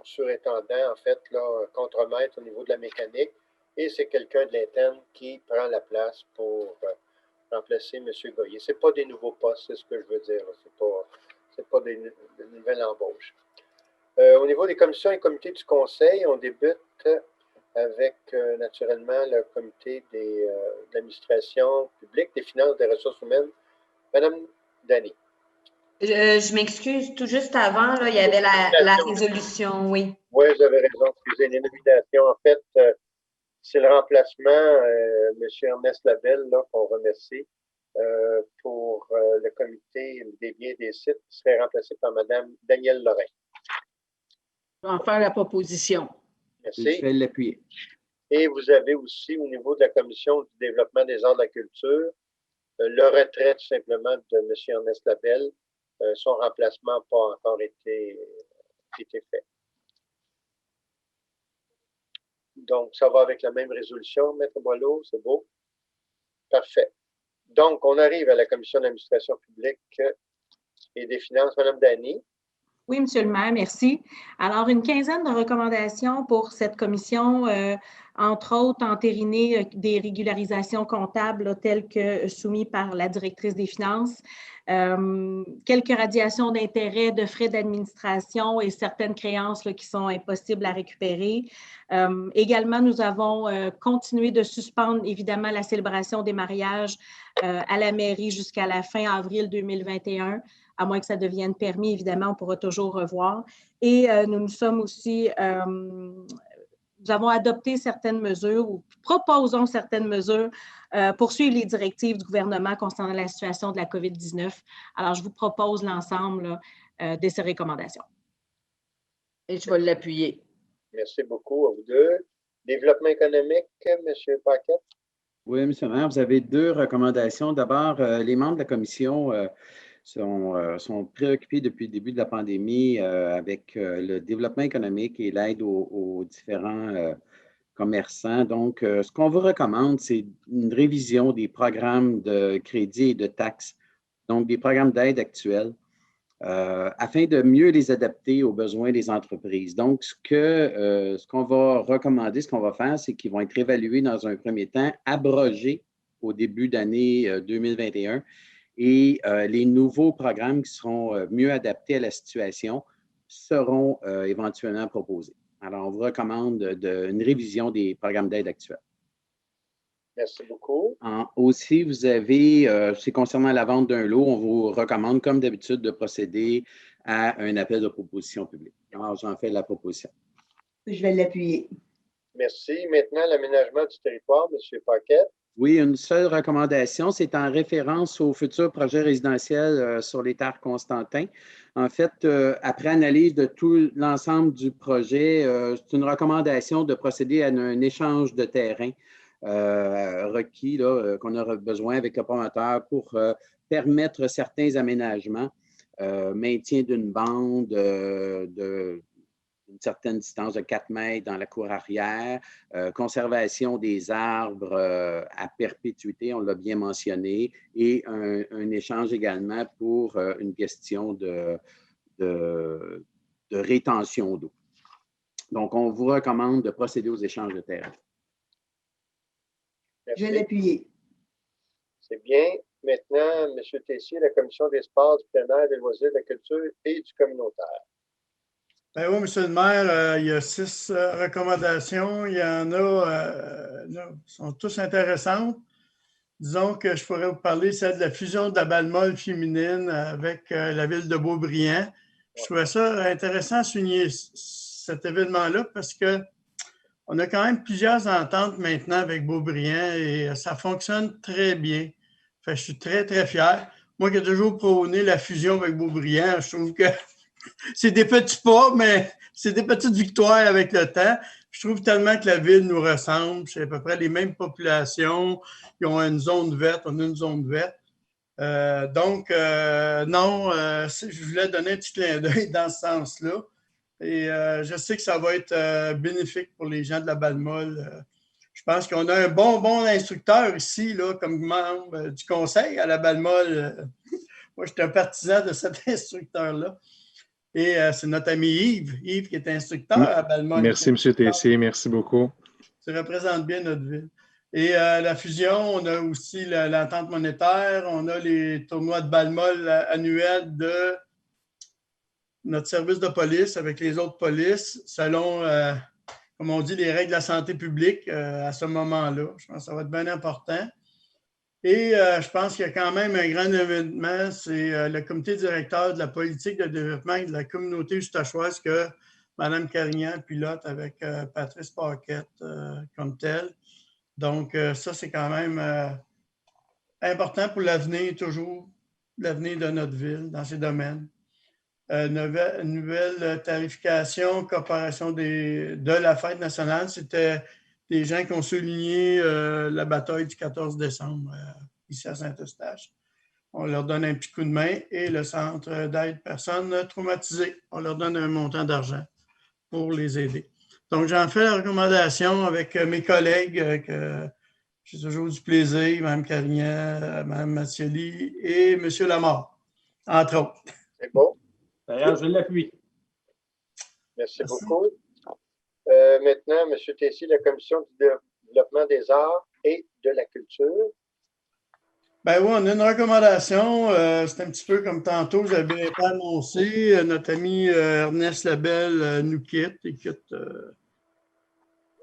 surintendant, en fait, là, contremaître au niveau de la mécanique, et c'est quelqu'un de l'interne qui prend la place pour remplacer M. Goyer. Ce n'est pas des nouveaux postes, c'est ce que je veux dire. Ce n'est pas des nouvelles embauches. Au niveau des commissions et comités du Conseil, on débute avec, naturellement, le comité de l'administration publique, des finances, des ressources humaines. Madame Dany. Je m'excuse, tout juste avant, là, il y avait la résolution, oui. Oui, vous avez raison. Excusez, les nominations. En fait, c'est le remplacement, M. Ernest Labelle, qu'on remercie, pour le comité des biens et des sites, qui serait remplacé par Mme Danielle Lorrain. Je vais en faire la proposition. Merci. Je vais l'appuyer. Et vous avez aussi, au niveau de la Commission du développement des arts de la culture, le retrait tout simplement de M. Ernest Labelle. Son remplacement n'a pas encore été fait. Donc, ça va avec la même résolution, Maître Boileau, c'est beau. Parfait. Donc, on arrive à la Commission d'administration publique et des finances. Madame Dany. Oui, Monsieur le maire, merci. Alors, une quinzaine de recommandations pour cette commission, entre autres, entériner des régularisations comptables là, telles que soumises par la directrice des finances, quelques radiations d'intérêts, de frais d'administration et certaines créances là, qui sont impossibles à récupérer. Également, nous avons continué de suspendre, évidemment, la célébration des mariages à la mairie jusqu'à la fin avril 2021. À moins que ça devienne permis, évidemment, on pourra toujours revoir. Et nous sommes aussi, nous avons adopté certaines mesures ou proposons certaines mesures pour suivre les directives du gouvernement concernant la situation de la COVID-19. Alors, je vous propose l'ensemble de ces recommandations. Et je vais l'appuyer. Merci beaucoup à vous deux. Développement économique, M. Paquette. Oui, M. le maire, vous avez deux recommandations. D'abord, les membres de la commission sont préoccupés depuis le début de la pandémie avec le développement économique et l'aide aux différents commerçants. Donc, ce qu'on vous recommande, c'est une révision des programmes de crédit et de taxes, donc des programmes d'aide actuels, afin de mieux les adapter aux besoins des entreprises. Donc, ce qu'on va recommander, ce qu'on va faire, c'est qu'ils vont être évalués dans un premier temps, abrogés au début d'année 2021, et les nouveaux programmes qui seront mieux adaptés à la situation seront éventuellement proposés. Alors, on vous recommande une révision des programmes d'aide actuels. Merci beaucoup. Aussi, vous avez, c'est concernant la vente d'un lot, on vous recommande, comme d'habitude, de procéder à un appel de proposition publique. Alors, j'en fais la proposition. Je vais l'appuyer. Merci. Maintenant, l'aménagement du territoire, M. Paquette. Oui, une seule recommandation, c'est en référence au futur projet résidentiel sur les terres Constantin. En fait, après analyse de tout l'ensemble du projet, c'est une recommandation de procéder à un échange de terrain requis, qu'on aura besoin avec le promoteur pour permettre certains aménagements, maintien d'une bande d'une certaine distance de 4 mètres dans la cour arrière, conservation des arbres à perpétuité, on l'a bien mentionné, et un échange également pour une question de rétention d'eau. Donc, on vous recommande de procéder aux échanges de terrain. Merci. Je vais l'appuyer. C'est bien. Maintenant, M. Tessier, la Commission des sports, du plein air, des loisirs, de la culture et du communautaire. Ben oui, M. le maire, il y a 6 recommandations. Il y en a, sont tous intéressantes. Disons que je pourrais vous parler, celle de la fusion de la balle molle féminine avec la ville de Beaubriand. Je trouvais ça intéressant de souligner cet événement-là parce que on a quand même plusieurs ententes maintenant avec Beaubriand et ça fonctionne très bien. Fait que je suis très, très fier. Moi qui ai toujours prôné la fusion avec Beaubriand, je trouve que c'est des petits pas, mais c'est des petites victoires avec le temps. Je trouve tellement que la ville nous ressemble. C'est à peu près les mêmes populations. Ils ont une zone verte, on a une zone verte. Donc, je voulais donner un petit clin d'œil dans ce sens-là. Et je sais que ça va être bénéfique pour les gens de la Balle-Molle. Je pense qu'on a un bon instructeur ici, là, comme membre du conseil à la Balle-Molle. Moi, je suis un partisan de cet instructeur-là. Et c'est notre ami Yves qui est instructeur à Balle-Molle. Merci, M. Tessier. Merci beaucoup. Tu représentes bien notre ville. Et la fusion, on a aussi l'entente monétaire, on a les tournois de Balle-Molle annuels de notre service de police avec les autres polices, selon, comme on dit, les règles de la santé publique à ce moment-là. Je pense que ça va être bien important. Et je pense qu'il y a quand même un grand événement, c'est le comité directeur de la politique de développement de la communauté ustachoise que Mme Carignan pilote avec Patrice Paquette comme tel. Donc, ça, c'est quand même important pour l'avenir, toujours, l'avenir de notre ville dans ces domaines. Nouvelle tarification, coopération de la fête nationale, c'était des gens qui ont souligné la bataille du 14 décembre ici à Saint-Eustache. On leur donne un petit coup de main et le centre d'aide personnes traumatisées, on leur donne un montant d'argent pour les aider. Donc, j'en fais la recommandation avec mes collègues que j'ai toujours du plaisir, Mme Carignan, Mme Mattioli et M. Lamar, entre autres. C'est bon. D'ailleurs, je l'appuie. Merci beaucoup. Maintenant, M. Tessier, la Commission du développement des arts et de la culture. Ben oui, on a une recommandation. C'est un petit peu comme tantôt, vous avez bien annoncé. Notre ami Ernest Labelle nous quitte. Il quitte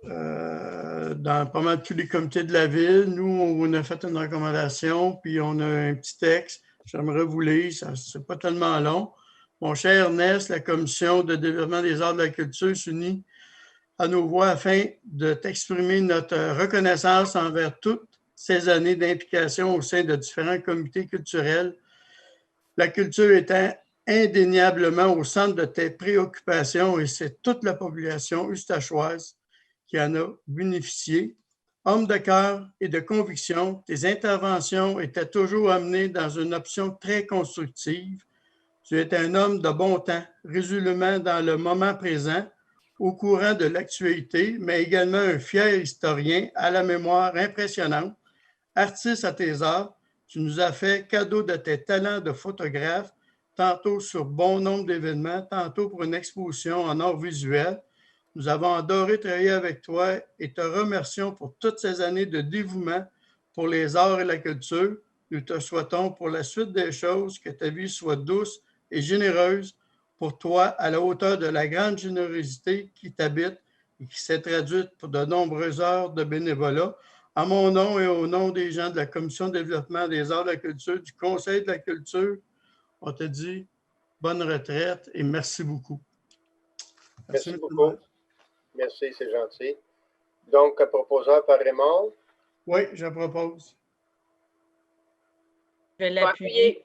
dans pas mal tous les comités de la ville. Nous, on a fait une recommandation, puis on a un petit texte. J'aimerais vous lire, c'est pas tellement long. Mon cher Ernest, la Commission de développement des arts et de la culture s'unit à nos voix afin de t'exprimer notre reconnaissance envers toutes ces années d'implication au sein de différents comités culturels. La culture étant indéniablement au centre de tes préoccupations et c'est toute la population ustachoise qui en a bénéficié. Homme de cœur et de conviction, tes interventions étaient toujours amenées dans une option très constructive. Tu es un homme de bon temps, résolument dans le moment présent, au courant de l'actualité, mais également un fier historien à la mémoire impressionnante. Artiste à tes arts, tu nous as fait cadeau de tes talents de photographe, tantôt sur bon nombre d'événements, tantôt pour une exposition en art visuel. Nous avons adoré travailler avec toi et te remercions pour toutes ces années de dévouement pour les arts et la culture. Nous te souhaitons pour la suite des choses que ta vie soit douce et généreuse pour toi à la hauteur de la grande générosité qui t'habite et qui s'est traduite pour de nombreuses heures de bénévolat. À mon nom et au nom des gens de la Commission de développement des arts et de la culture, du Conseil de la culture, on te dit bonne retraite et merci beaucoup. Merci beaucoup. Merci, c'est gentil. Donc, proposeur par Raymond. Oui, je propose. Je vais l'appuyer.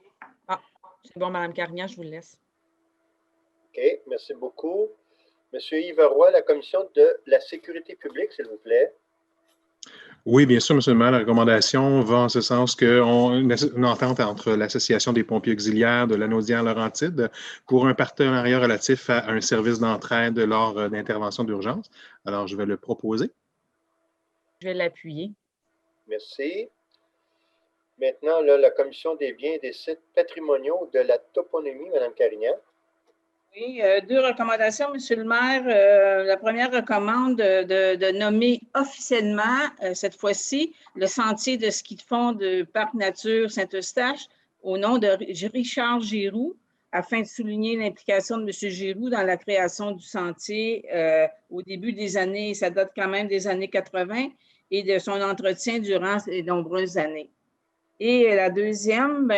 Ah, c'est bon, Mme Carignan, je vous le laisse. OK, merci beaucoup. Monsieur Yves Roy, la Commission de la sécurité publique, s'il vous plaît. Oui, bien sûr, M. le maire, la recommandation va en ce sens une entente entre l'Association des pompiers auxiliaires de Lanaudière-Laurentide pour un partenariat relatif à un service d'entraide lors d'interventions d'urgence. Alors, je vais le proposer. Je vais l'appuyer. Merci. Maintenant, là, la Commission des biens et des sites patrimoniaux de la toponymie, Mme Carignan. Oui, deux recommandations, M. le maire. La première recommande de nommer officiellement, cette fois-ci, le sentier de ski de fond de Parc Nature Saint-Eustache au nom de Richard Giroux, afin de souligner l'implication de M. Giroux dans la création du sentier au début des années, ça date quand même des années 80, et de son entretien durant les nombreuses années. Et la deuxième,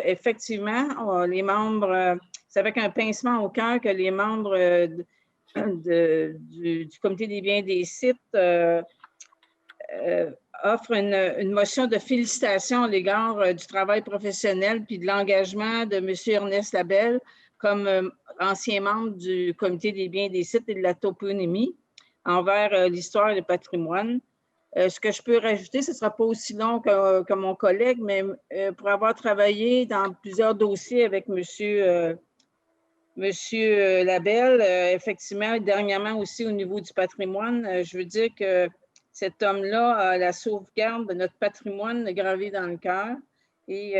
effectivement, les membres c'est avec un pincement au cœur que les membres du Comité des biens des sites offrent une motion de félicitations à l'égard du travail professionnel puis de l'engagement de M. Ernest Labelle comme ancien membre du Comité des biens des sites et de la toponymie envers l'histoire et le patrimoine. Ce que je peux rajouter, ce ne sera pas aussi long que mon collègue, mais pour avoir travaillé dans plusieurs dossiers avec Monsieur Labelle, effectivement, dernièrement aussi au niveau du patrimoine, je veux dire que cet homme-là a la sauvegarde de notre patrimoine gravé dans le cœur. Et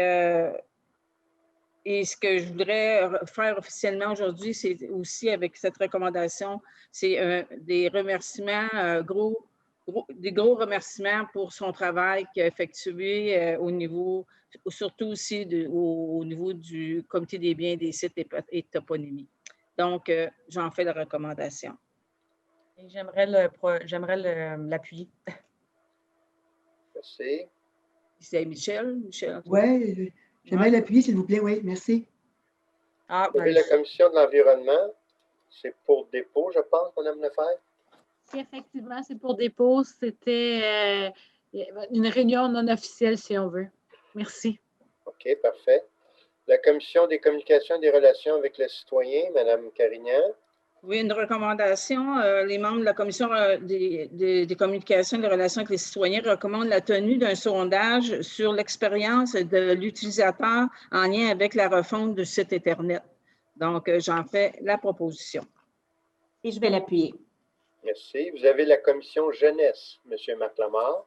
ce que je voudrais faire officiellement aujourd'hui, c'est aussi avec cette recommandation, c'est des remerciements, des gros remerciements pour son travail qu'il a effectué au niveau, surtout aussi au niveau du Comité des biens des sites et toponymie. Donc, j'en fais la recommandation. J'aimerais l'appuyer. Merci. C'est Michel? Oui, j'aimerais l'appuyer, s'il vous plaît. Oui, merci. Vous avez la commission de l'environnement. C'est pour dépôt, je pense, Mme Lefebvre. Si effectivement, c'est pour dépôt. C'était une réunion non officielle, si on veut. Merci. OK, parfait. La commission des communications et des relations avec les citoyens, Mme Carignan. Oui, une recommandation. Les membres de la commission des communications et des relations avec les citoyens recommandent la tenue d'un sondage sur l'expérience de l'utilisateur en lien avec la refonte du site Internet. Donc, j'en fais la proposition. Et je vais l'appuyer. Merci. Vous avez la commission jeunesse, M. Marc Lamar.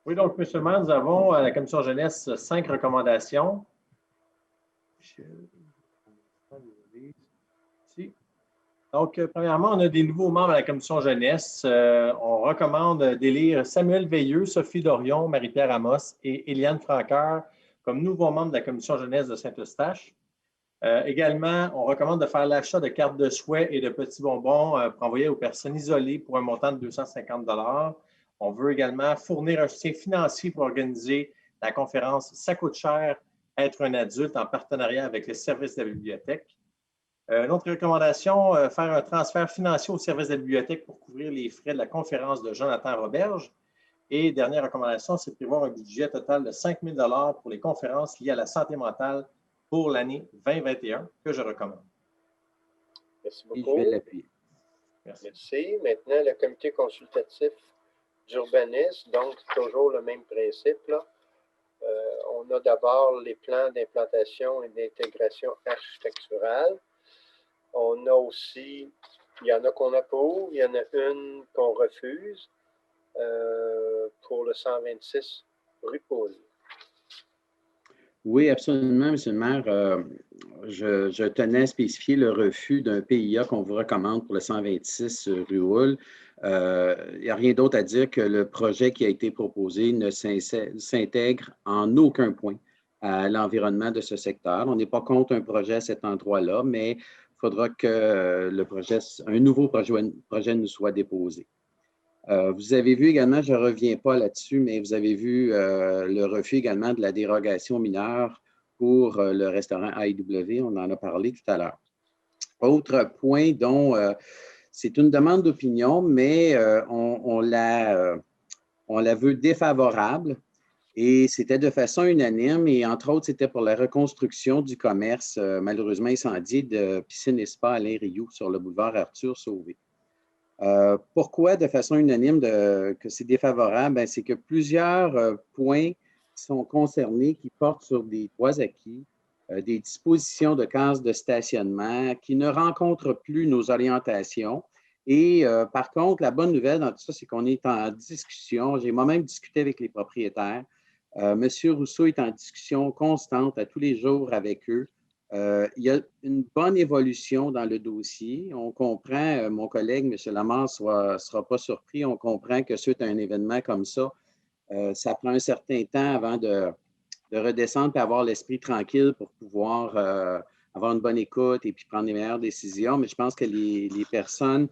Oui, donc, M. le maire, nous avons à la commission jeunesse 5 recommandations. Donc, premièrement, on a des nouveaux membres à la commission jeunesse. On recommande d'élire Samuel Veilleux, Sophie Dorion, Marie-Pierre Amos et Éliane Franqueur comme nouveaux membres de la commission jeunesse de Saint-Eustache. Également, on recommande de faire l'achat de cartes de souhait et de petits bonbons pour envoyer aux personnes isolées pour un montant de 250 $. On veut également fournir un soutien financier pour organiser la conférence « Ça coûte cher, être un adulte » en partenariat avec les services de la bibliothèque. Une autre recommandation, faire un transfert financier au service de la bibliothèque pour couvrir les frais de la conférence de Jonathan Roberge. Et dernière recommandation, c'est de prévoir un budget total de 5 000 $ pour les conférences liées à la santé mentale pour l'année 2021 que je recommande. Merci Et beaucoup. je vais l'appuyer. Merci. Maintenant, le comité consultatif d'urbanisme, donc toujours le même principe, là. On a d'abord les plans d'implantation et d'intégration architecturale. On a aussi, il y en a qu'on approuve, il y en a une qu'on refuse pour le 126 rue Paul. Oui, absolument, M. le maire. Je tenais à spécifier le refus d'un PIA qu'on vous recommande pour le 126 rue Houle. Il n'y a rien d'autre à dire que le projet qui a été proposé ne s'intègre en aucun point à l'environnement de ce secteur. On n'est pas contre un projet à cet endroit-là, mais il faudra que un nouveau projet nous soit déposé. Vous avez vu également, je ne reviens pas là-dessus, mais vous avez vu le refus également de la dérogation mineure pour le restaurant AEW. On en a parlé tout à l'heure. Autre point dont c'est une demande d'opinion, mais on la veut défavorable et c'était de façon unanime et entre autres, c'était pour la reconstruction du commerce malheureusement incendié de Piscine et Spa Alain Rioux sur le boulevard Arthur Sauvé. Pourquoi de façon unanime que c'est défavorable? Ben, c'est que plusieurs points sont concernés qui portent sur des droits acquis, des dispositions de cases de stationnement qui ne rencontrent plus nos orientations. Et par contre, la bonne nouvelle dans tout ça, c'est qu'on est en discussion. J'ai moi-même discuté avec les propriétaires. M. Rousseau est en discussion constante à tous les jours avec eux. Il y a une bonne évolution dans le dossier. On comprend, mon collègue, M. Lamar, ne sera pas surpris, on comprend que suite à un événement comme ça, ça prend un certain temps avant de redescendre et avoir l'esprit tranquille pour pouvoir avoir une bonne écoute et puis prendre les meilleures décisions. Mais je pense que les personnes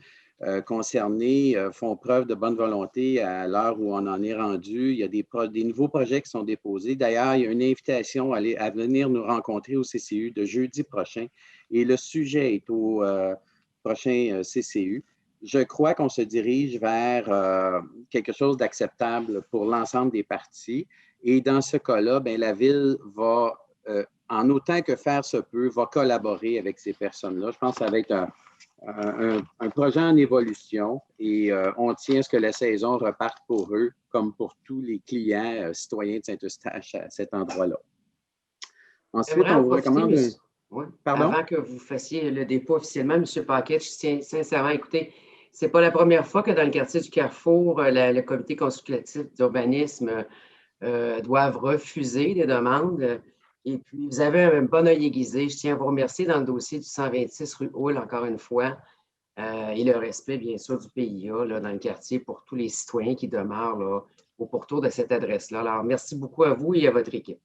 concernés font preuve de bonne volonté à l'heure où on en est rendu. Il y a des nouveaux projets qui sont déposés. D'ailleurs, il y a une invitation à venir nous rencontrer au CCU de jeudi prochain et le sujet est au prochain CCU. Je crois qu'on se dirige vers quelque chose d'acceptable pour l'ensemble des parties. Et dans ce cas-là, bien, la Ville va, en autant que faire se peut, va collaborer avec ces personnes-là. Je pense que ça va être un projet en évolution et on tient à ce que la saison reparte pour eux, comme pour tous les clients citoyens de Saint-Eustache à cet endroit-là. Ensuite, on vous recommande... Oui. Pardon? Avant que vous fassiez le dépôt officiellement, M. Paquet, je tiens sincèrement à écouter. Ce n'est pas la première fois que dans le quartier du Carrefour, le comité consultatif d'urbanisme doivent refuser des demandes. Et puis, vous avez un bon œil aiguisé. Je tiens à vous remercier dans le dossier du 126 rue Houle, encore une fois, et le respect, bien sûr, du PIA là, dans le quartier pour tous les citoyens qui demeurent là, au pourtour de cette adresse-là. Alors, merci beaucoup à vous et à votre équipe.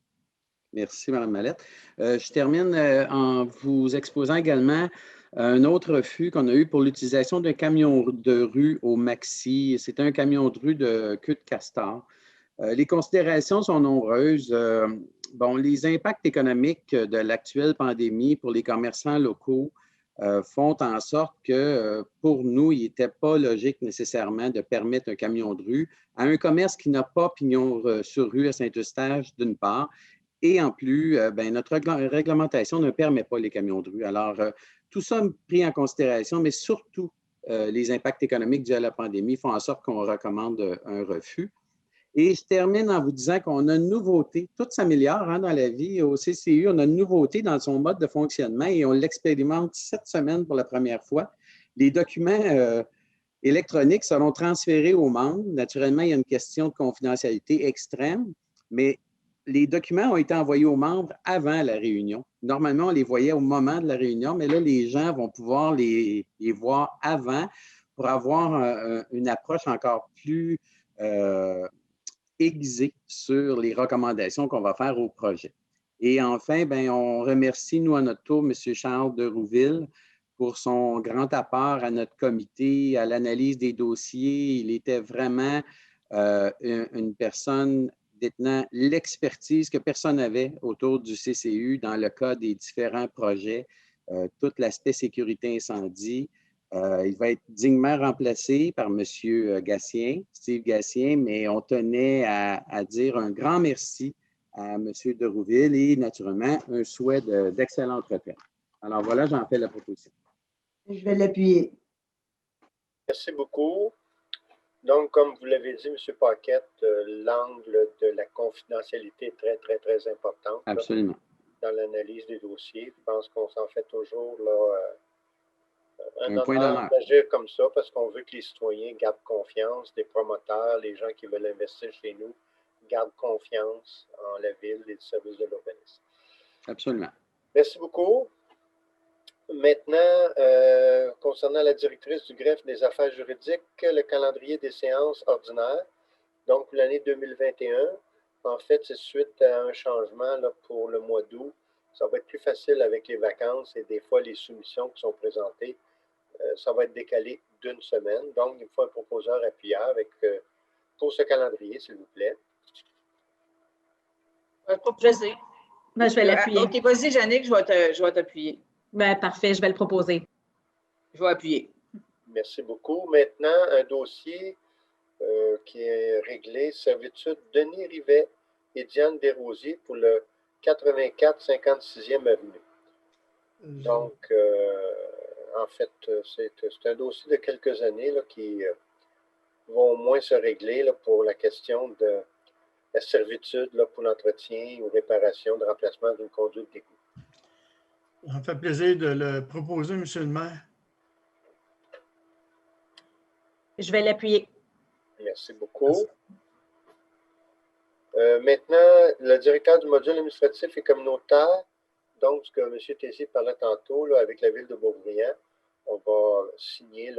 Merci, Mme Mallette. Je termine en vous exposant également un autre refus qu'on a eu pour l'utilisation d'un camion de rue au Maxi. C'est un camion de rue de queue de castor. Les considérations sont nombreuses. Bon, les impacts économiques de l'actuelle pandémie pour les commerçants locaux font en sorte que pour nous, il n'était pas logique nécessairement de permettre un camion de rue à un commerce qui n'a pas pignon sur rue à Saint-Eustache, d'une part, et en plus, ben, notre réglementation ne permet pas les camions de rue. Alors, tout ça pris en considération, mais surtout les impacts économiques dus à la pandémie font en sorte qu'on recommande un refus. Et je termine en vous disant qu'on a une nouveauté. Tout s'améliore hein, dans la vie. Au CCU, on a une nouveauté dans son mode de fonctionnement et on l'expérimente cette semaine pour la première fois. Les documents électroniques seront transférés aux membres. Naturellement, il y a une question de confidentialité extrême, mais les documents ont été envoyés aux membres avant la réunion. Normalement, on les voyait au moment de la réunion, mais là, les gens vont pouvoir les voir avant pour avoir une approche encore plus aiguisée sur les recommandations qu'on va faire au projet. Et enfin, bien, on remercie, nous, à notre tour, M. Charles de Rouville pour son grand apport à notre comité, à l'analyse des dossiers. Il était vraiment une personne détenant l'expertise que personne n'avait autour du CCU dans le cas des différents projets, tout l'aspect sécurité incendie. Il va être dignement remplacé par M. Gatien, Steve Gatien, mais on tenait à dire un grand merci à M. de Rouville et naturellement un souhait d'excellente retraite. Alors voilà, j'en fais la proposition. Je vais l'appuyer. Merci beaucoup. Donc, comme vous l'avez dit, M. Paquette, l'angle de la confidentialité est très, très, très important. Absolument. Là, dans l'analyse des dossiers. Je pense qu'on s'en fait toujours là, un point honneur d'honneur d'agir comme ça parce qu'on veut que les citoyens gardent confiance, les promoteurs, les gens qui veulent investir chez nous, gardent confiance en la ville et le service de l'urbanisme. Absolument. Merci beaucoup. Maintenant, concernant la directrice du greffe des affaires juridiques, le calendrier des séances ordinaires, donc l'année 2021, en fait, c'est suite à un changement là, pour le mois d'août. Ça va être plus facile avec les vacances et des fois les soumissions qui sont présentées. Ça va être décalé d'une semaine. Donc, il faut un proposeur appuyeur avec, pour ce calendrier, s'il vous plaît. Je sais. Ben, je vais l'appuyer. OK, vas-y, Jannick, je vais t'appuyer. Ben, parfait, je vais le proposer. Je vais appuyer. Merci beaucoup. Maintenant, un dossier qui est réglé, servitude Denis Rivet et Diane Desrosiers pour le 84-56e avenue. Donc, en fait, c'est un dossier de quelques années là, qui va au moins se régler là, pour la question de la servitude là, pour l'entretien ou réparation de remplacement d'une conduite d'égout. Ça me fait plaisir de le proposer, M. le maire. Je vais l'appuyer. Merci beaucoup. Maintenant, le directeur du module administratif et communautaire, donc ce que M. Tessier parlait tantôt là, avec la ville de Boisbriand, on va signer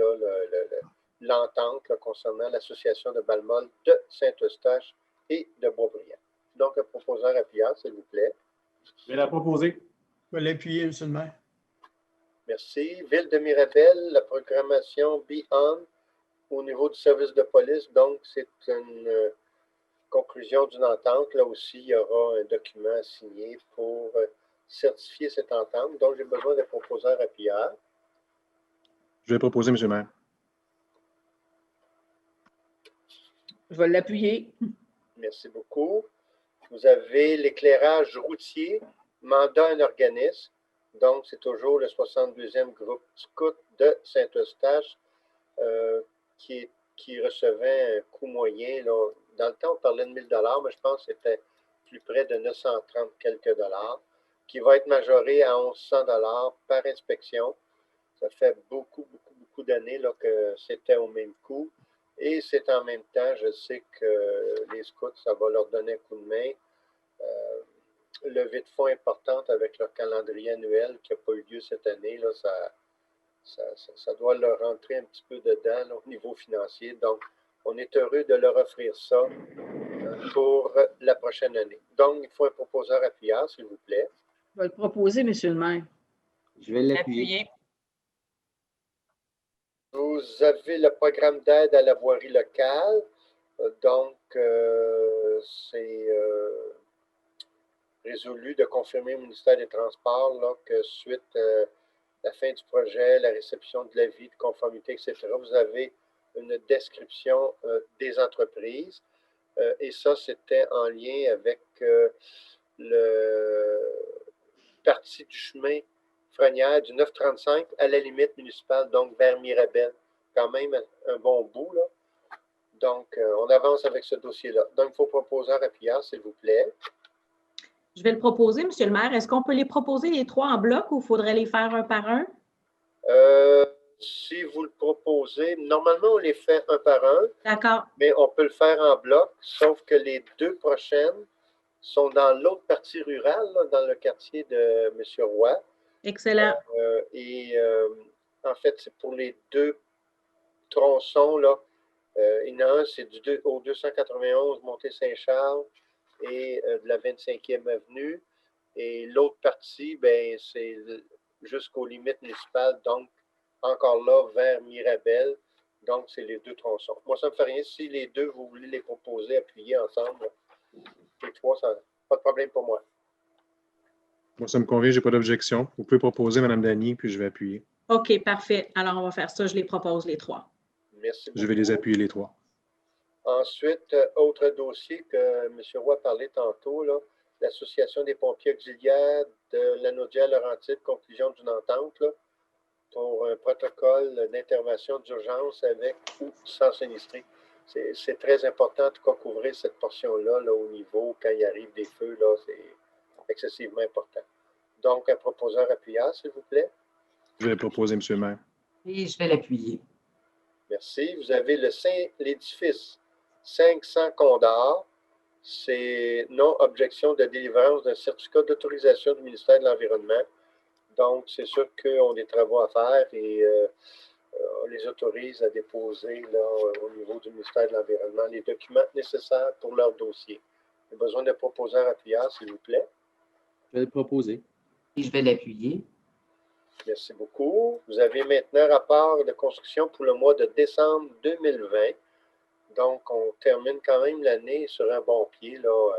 l'entente concernant l'association de Balmol de Saint-Eustache et de Boisbriand. Donc, un proposeur appuyeur, s'il vous plaît. Je vais la proposer. Je vais l'appuyer, M. le maire. Merci. Ville de Mirabel, la programmation Beyond au niveau du service de police. Donc, c'est une conclusion d'une entente. Là aussi, il y aura un document à signer pour certifier cette entente. Donc, j'ai besoin d'un proposeur appuyeur. Je vais proposer, M. le maire. Je vais l'appuyer. Merci beaucoup. Vous avez l'éclairage routier, mandat un organisme. Donc, c'est toujours le 62e groupe scout de Saint-Eustache qui recevait un coût moyen. Là. Dans le temps, on parlait de 1 000 mais je pense que c'était plus près de 930 quelques dollars, qui va être majoré à 1 100 par inspection. Ça fait beaucoup d'années que c'était au même coût. Et c'est en même temps, je sais que les scouts, ça va leur donner un coup de main. Levée de fonds importante avec leur calendrier annuel qui n'a pas eu lieu cette année, là, ça doit leur rentrer un petit peu dedans là, au niveau financier. Donc, on est heureux de leur offrir ça pour la prochaine année. Donc, il faut un proposeur appuyeur, s'il vous plaît. Je vais le proposer, M. le maire. Je vais l'appuyer. Vous avez le programme d'aide à la voirie locale. Donc, c'est résolu de confirmer au ministère des Transports là, que suite à la fin du projet, la réception de l'avis de conformité, etc., vous avez une description des entreprises. Et ça, c'était en lien avec le partie du chemin Frenière du 935 à la limite municipale, donc vers Mirabel. Quand même un bon bout, là. Donc, on avance avec ce dossier-là. Donc, il faut proposer un appuyeur, s'il vous plaît. Je vais le proposer, M. le maire. Est-ce qu'on peut les proposer les trois en bloc ou il faudrait les faire un par un? Si vous le proposez, normalement, on les fait un par un. D'accord. Mais on peut le faire en bloc, sauf que les deux prochaines sont dans l'autre partie rurale, là, dans le quartier de M. Roy. Excellent. En fait, c'est pour les deux tronçons, là. Il y en a un, c'est au 291 Montée Saint-Charles et de la 25e avenue. Et l'autre partie, ben, c'est jusqu'aux limites municipales, donc encore là, vers Mirabel. Donc, c'est les deux tronçons. Moi, ça ne me fait rien. Si les deux, vous voulez les proposer, appuyer ensemble, les trois, ça pas de problème pour moi. Moi, ça me convient, je n'ai pas d'objection. Vous pouvez proposer, Mme Dany, puis je vais appuyer. OK, parfait. Alors, on va faire ça. Je les propose, les trois. Merci beaucoup. Je vais les appuyer, les trois. Ensuite, autre dossier que M. Roy parlait tantôt, là, l'Association des pompiers auxiliaires de Lanaudière-Laurentide, conclusion d'une entente là, pour un protocole d'intervention d'urgence avec ou sans sinistré. C'est très important, en tout cas, couvrir cette portion-là là, au niveau, quand il arrive des feux, là, c'est excessivement important. Donc, un proposeur appuyeur, s'il vous plaît. Je vais le proposer, M. le maire. Et je vais l'appuyer. Merci. Vous avez l'édifice 500 Condor. C'est non-objection de délivrance d'un certificat d'autorisation du ministère de l'Environnement. Donc, c'est sûr qu'on a des travaux à faire et on les autorise à déposer là, au niveau du ministère de l'Environnement les documents nécessaires pour leur dossier. J'ai besoin de proposeur appuyeur, s'il vous plaît. Je vais le proposer. Et je vais l'appuyer. Merci beaucoup. Vous avez maintenant un rapport de construction pour le mois de décembre 2020. Donc, on termine quand même l'année sur un bon pied. Là.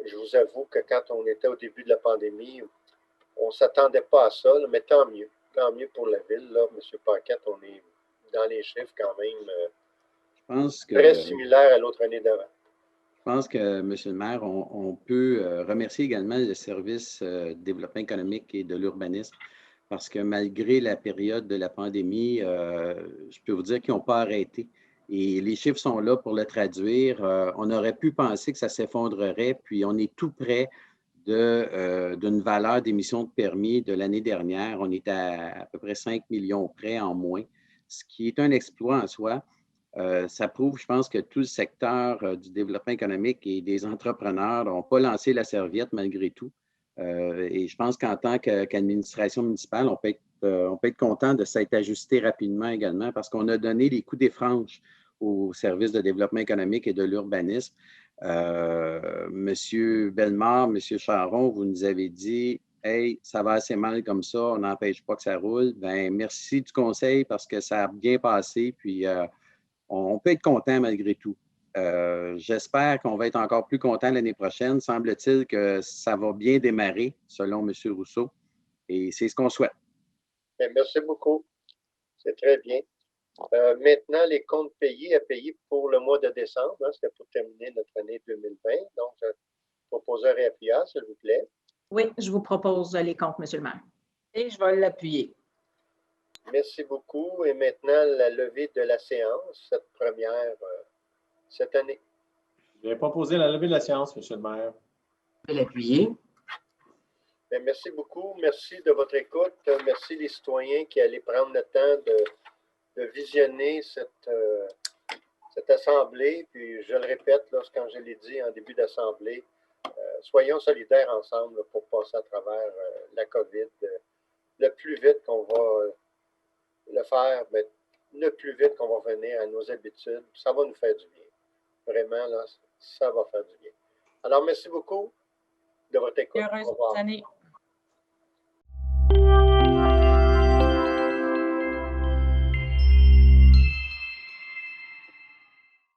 Je vous avoue que quand on était au début de la pandémie, on ne s'attendait pas à ça, là, mais tant mieux. Tant mieux pour la ville. Là. M. Paquette, on est dans les chiffres quand même très similaires à l'autre année d'avant. Je pense que, M. le maire, on peut remercier également le service de développement économique et de l'urbanisme parce que malgré la période de la pandémie, je peux vous dire qu'ils n'ont pas arrêté. Et les chiffres sont là pour le traduire. On aurait pu penser que ça s'effondrerait, puis on est tout près d'une valeur d'émission de permis de l'année dernière. On est à peu près 5 millions près en moins, ce qui est un exploit en soi. Ça prouve, je pense, que tout le secteur du développement économique et des entrepreneurs n'ont pas lancé la serviette malgré tout. Et je pense qu'en tant qu'administration municipale, on peut être content de s'être ajusté rapidement également parce qu'on a donné les coups des franges au service de développement économique et de l'urbanisme. Monsieur Bellemare, Monsieur Charon, vous nous avez dit hey, ça va assez mal comme ça, on n'empêche pas que ça roule. Ben, merci du conseil parce que ça a bien passé, puis on peut être content malgré tout. J'espère qu'on va être encore plus content l'année prochaine. Semble-t-il que ça va bien démarrer, selon M. Rousseau, et c'est ce qu'on souhaite. Bien, merci beaucoup. C'est très bien. Maintenant, les comptes payés à payer pour le mois de décembre, hein, c'était pour terminer notre année 2020. Donc, je propose un réappuyage, s'il vous plaît. Oui, je vous propose les comptes, M. le maire. Et je vais l'appuyer. Merci beaucoup. Et maintenant, la levée de la séance, cette première cette année. Je vais proposer la levée de la séance, M. le maire. Je vais l'appuyer. Bien, merci beaucoup. Merci de votre écoute. Merci les citoyens qui allaient prendre le temps de visionner cette assemblée. Puis, je le répète, quand je l'ai dit en début d'assemblée, soyons solidaires ensemble pour passer à travers la COVID. Le plus vite qu'on va le faire, bien, le plus vite qu'on va revenir à nos habitudes, ça va nous faire du bien. Vraiment, là, ça va faire du bien. Alors, merci beaucoup de votre écoute. Heureuse Au revoir. année.